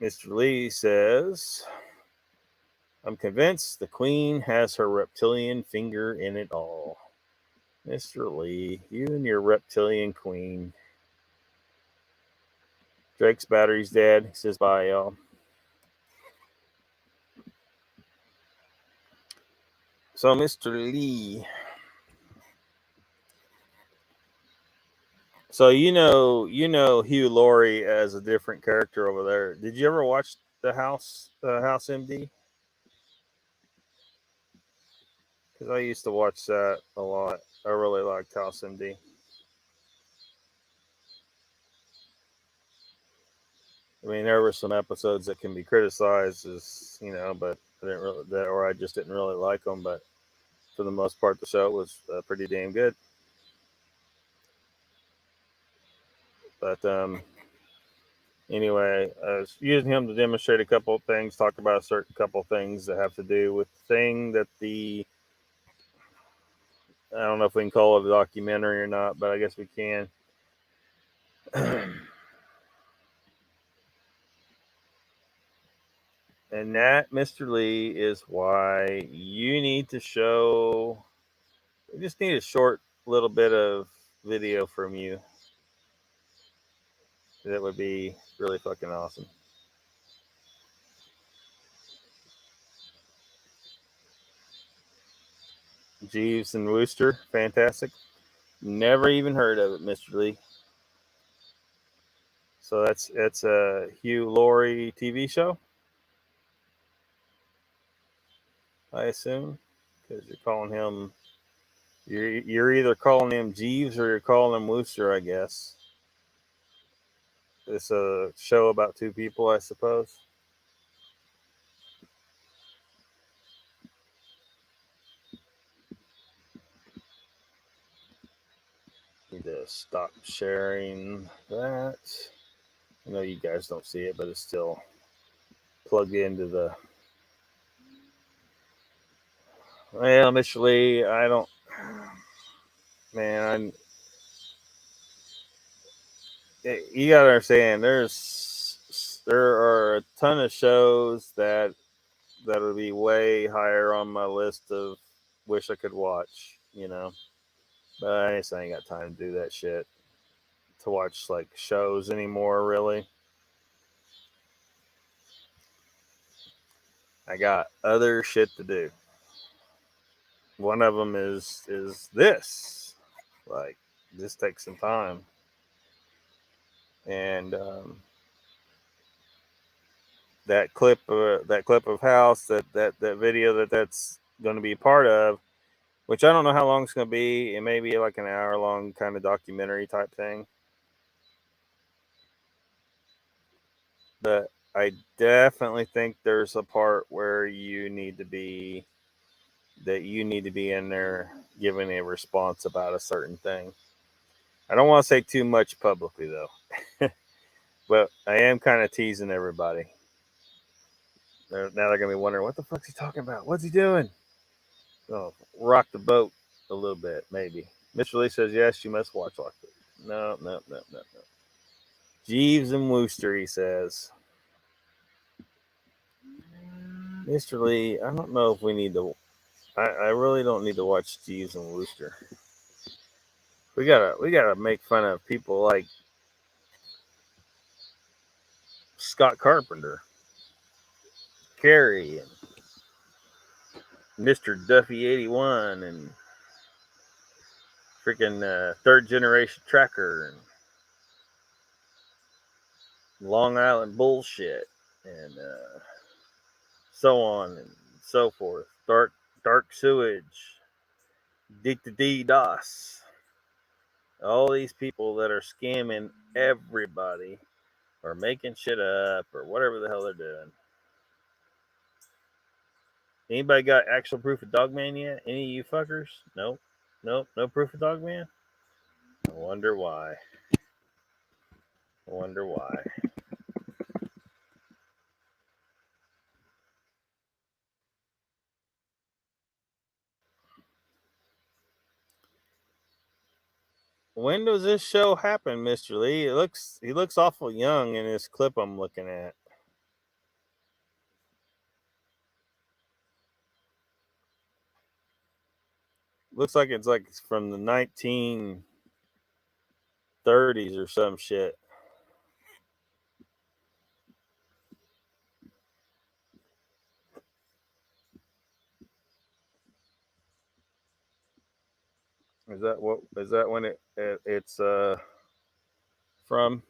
Mr. Lee says, I'm convinced the queen has her reptilian finger in it all. Mr. Lee, you and your reptilian queen. Drake's battery's dead. He says, bye, y'all. So, Mr. Lee. So you know Hugh Laurie as a different character over there. Did you ever watch the House MD? Because I used to watch that a lot. I really liked House MD. I mean, there were some episodes that can be criticized, as you know, but I didn't really, or I just didn't really like them. But for the most part, the show was pretty damn good. But anyway, I was using him to demonstrate a couple of things, talk about a certain couple of things that have to do with the thing that I don't know if we can call it a documentary or not, but I guess we can. And that, Mr. Lee, is why you need to show. We just need a short little bit of video from you. That would be really fucking awesome. Jeeves and Wooster, fantastic. Never even heard of it, Mr. Lee. So that's a Hugh Laurie TV show, I assume, because you're calling him You're either calling him Jeeves or you're calling him Wooster, I guess. It's a show about two people, I suppose. Need to stop sharing that. I know you guys don't see it, but it's still plugged into the. Well, initially, I don't. Man, you gotta understand. There are a ton of shows that would be way higher on my list of wish I could watch. You know, but I just ain't got time to do that shit. To watch like shows anymore, really. I got other shit to do. One of them is this. Like, this takes some time. And that clip of House, that video that's going to be part of, which I don't know how long it's going to be. It may be like an hour-long kind of documentary type thing. But I definitely think there's a part where you need to be in there giving a response about a certain thing. I don't want to say too much publicly, though. But I am kind of teasing everybody. Now they're going to be wondering, what the fuck's he talking about? What's he doing? Oh, rock the boat a little bit, maybe. Mr. Lee says, yes, you must watch LOCKBEARD. No. Jeeves and Wooster, he says. Mr. Lee, I don't know if we need to. I really don't need to watch Jeeves and Wooster. We gotta make fun of people like Scott Carpenter, Carrie, and Mr. Duffy 81, and freaking Third Generation Tracker, and Long Island Bullshit, and so on and so forth. Dark Sewage, DOS. All these people that are scamming everybody or making shit up or whatever the hell they're doing. Anybody got actual proof of Dogman yet? Any of you fuckers? Nope. No proof of Dogman? I wonder why. When does this show happen, Mr. Lee? He looks awful young in this clip I'm looking at. Looks like it's from the 1930s or some shit. Is that when it's from?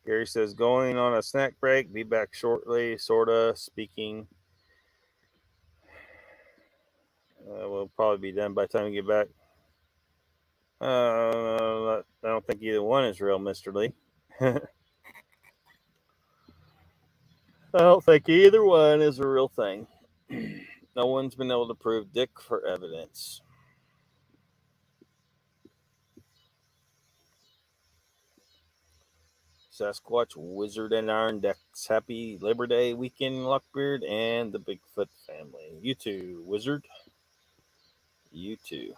Gary says, going on a snack break. Be back shortly. Sorta speaking. We'll probably be done by the time we get back. I don't think either one is real, Mr. Lee. I don't think either one is a real thing. No one's been able to prove Dick for evidence. Sasquatch, Wizard, and Iron Decks. Happy Labor Day weekend, Lockbeard and the Bigfoot family. You too, Wizard. You too.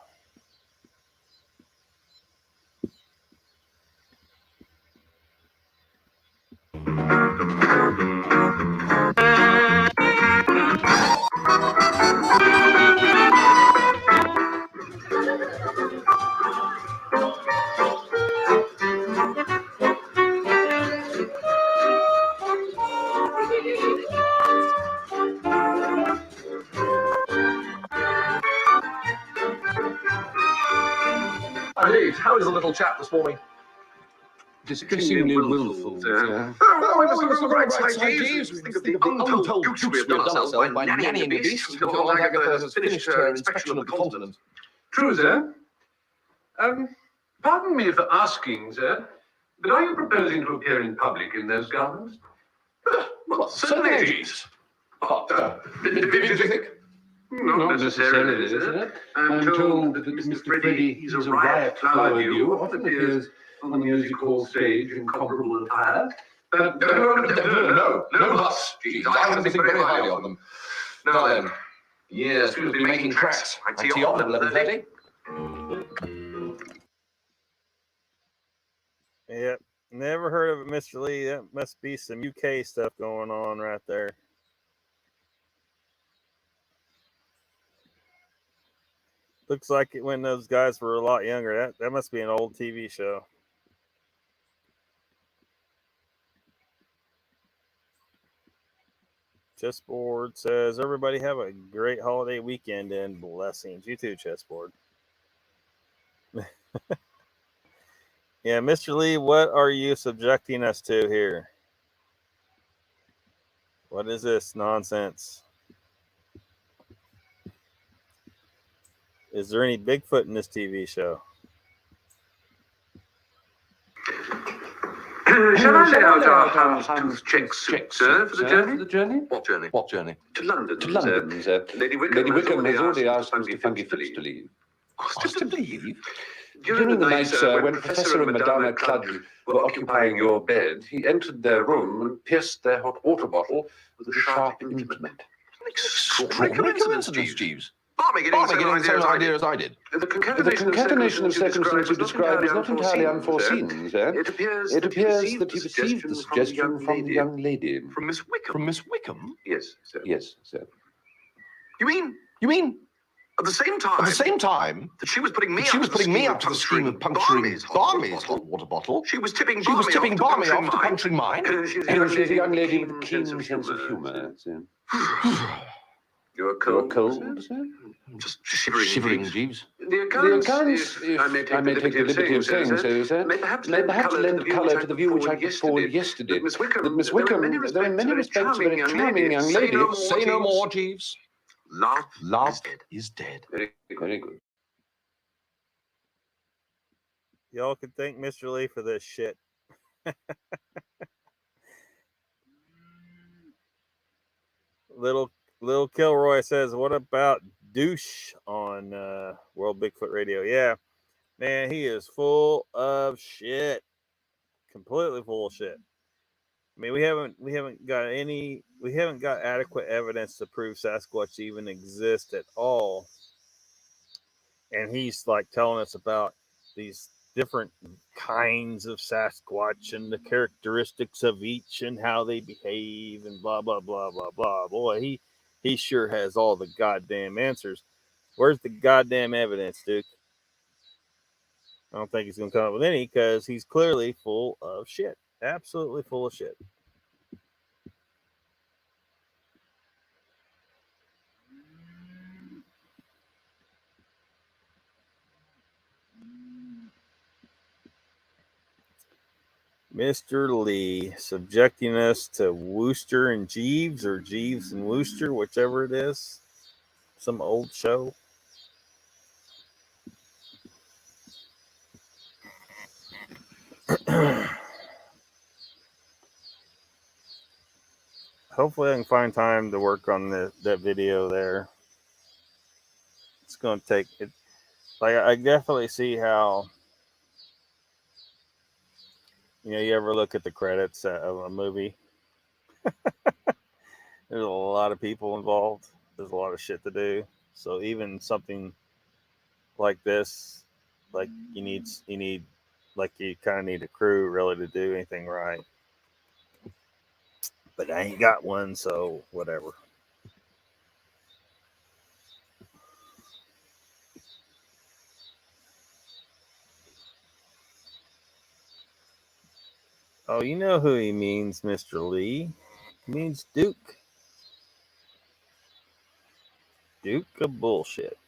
Lee, how is the little chap this morning? distressingly willful, sir. Oh, we must look on the right side, Jeeves. Think of the untold gooks we have done ourselves by nannying the beast until Aunt Agatha has finished her inspection of the continent. True, sir. Pardon me for asking, sir, but are you proposing to appear in public in those garments? Well, certainly, Jeeves. Did you think? Not necessarily, sir. I'm told that Mr. Freddy, he's a riot flower view, often appears on the music hall stage in comparable attire. No, Huss. Jeeves, I haven't think very highly of them. Now then, yes, we'll be making tracks. I see you on at 11:30. Yep. Never heard of it, Mr. Lee. That must be some UK stuff going on right there. Looks like it when those guys were a lot younger. That must be an old TV show. Chessboard says, everybody have a great holiday weekend and blessings. You too, Chessboard. Yeah, Mr. Lee, what are you subjecting us to here? What is this nonsense? Is there any Bigfoot in this TV show? Shall I lay out our houndstooth check suit, sir, for the journey? What journey? What journey? To London, sir. Lady Wickham has already asked Mr. Funky Phillips to leave. Asked him to leave? During the night, sir, when Professor and Madame Cludge were occupying your bed, he entered their room and pierced their hot water bottle with a sharp implement. Extraordinary coincidence, Jeeves. Barmy getting the same idea as I did. The concatenation of circumstances you described is not entirely unforeseen, sir. It appears that he received the suggestion from the young lady. From Miss Wickham? From Miss Wickham? Yes, sir. Yes, sir. You mean? At the same time that she was putting me up to the scheme of puncturing Barmy's hot water bottle, she was tipping Barmy off to puncturing mine. She's a young lady with a keen sense of humour, sir. You're cold, sir? Just shivering, Jeeves. The accounts, if I may take the liberty of saying so, sir, may perhaps lend colour to the view which I put forward yesterday. That Miss Wickham, though in many respects a very charming young lady... Say no more, Jeeves. Love is dead. Very good. Y'all can thank Mr. Lee for this shit. Little Kilroy says, what about douche on World Bigfoot Radio? Yeah, man, he is full of shit. Completely full of shit. I mean, we haven't got adequate evidence to prove Sasquatch even exists at all. And he's like telling us about these different kinds of Sasquatch and the characteristics of each and how they behave and blah, blah, blah, blah, blah. Boy, he sure has all the goddamn answers. Where's the goddamn evidence, Duke? I don't think he's going to come up with any because he's clearly full of shit. Absolutely full of shit. Mr. Lee subjecting us to Wooster and Jeeves or Jeeves and Wooster, whichever it is. Some old show. Hopefully I can find time to work on that video there. It's going to take it. Like, I definitely see how, you ever look at the credits of a movie? There's a lot of people involved. There's a lot of shit to do. So even something like this, like you kind of need a crew really to do anything right. But I ain't got one, so whatever. Oh, you know who he means, Mr. Lee. He means Duke. Duke of Bullshit.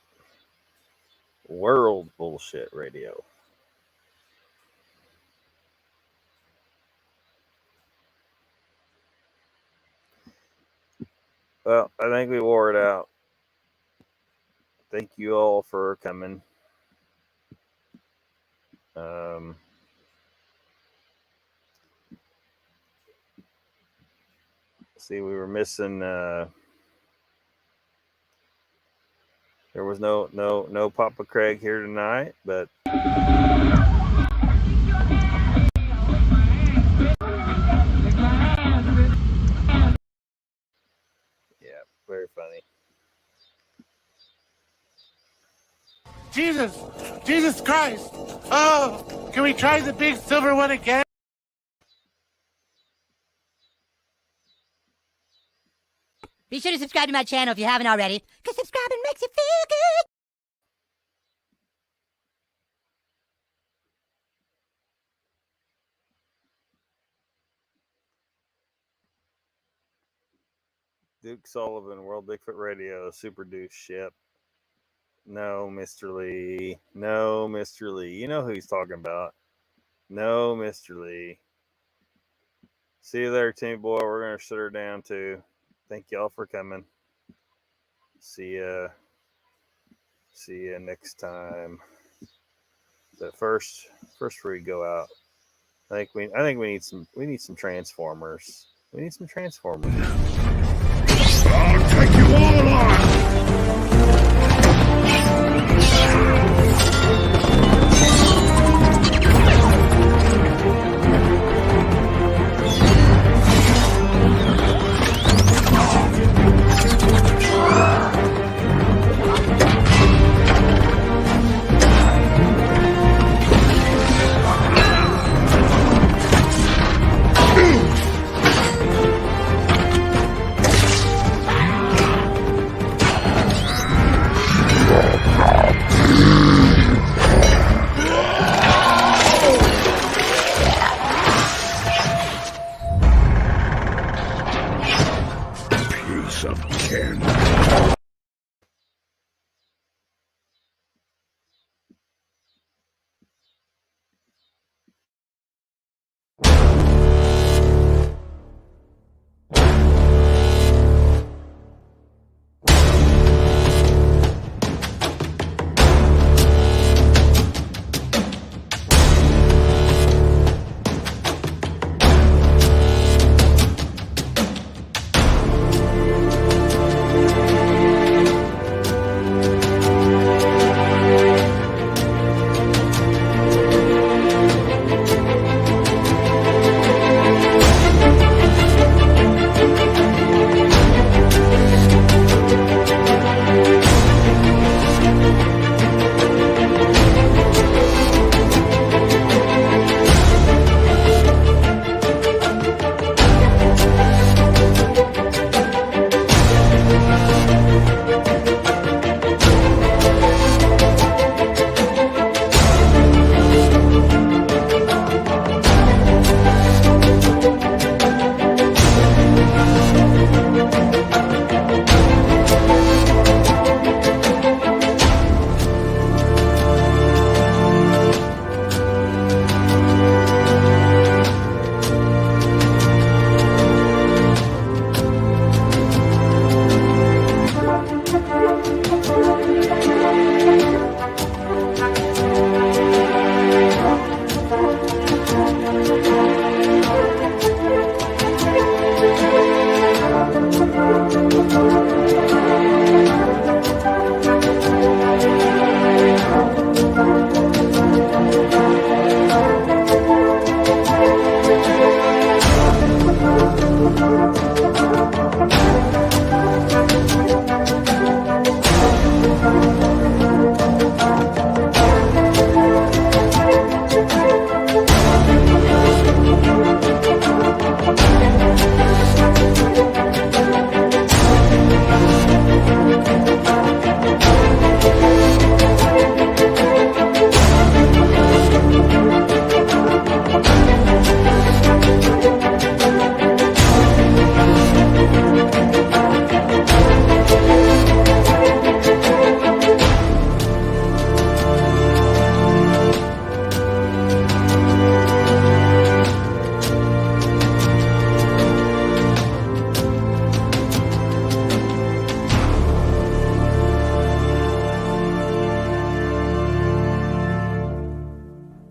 World Bullshit Radio. Well, I think we wore it out. Thank you all for coming. See, we were missing. There was no Papa Craig here tonight, but yeah, very funny. Jesus Christ! Oh, can we try the big silver one again? Be sure to subscribe to my channel if you haven't already, because subscribing makes you feel good. Duke Sullivan, World Bigfoot Radio, Super Deuce Ship. No, Mr. Lee. No, Mr. Lee. You know who he's talking about. No, Mr. Lee. See you there, Team Boy. We're going to shut her down, too. Thank y'all for coming. See ya next time. But first we go out. I think we need some Transformers. We need some Transformers. I'll take you all on! Piece of tin.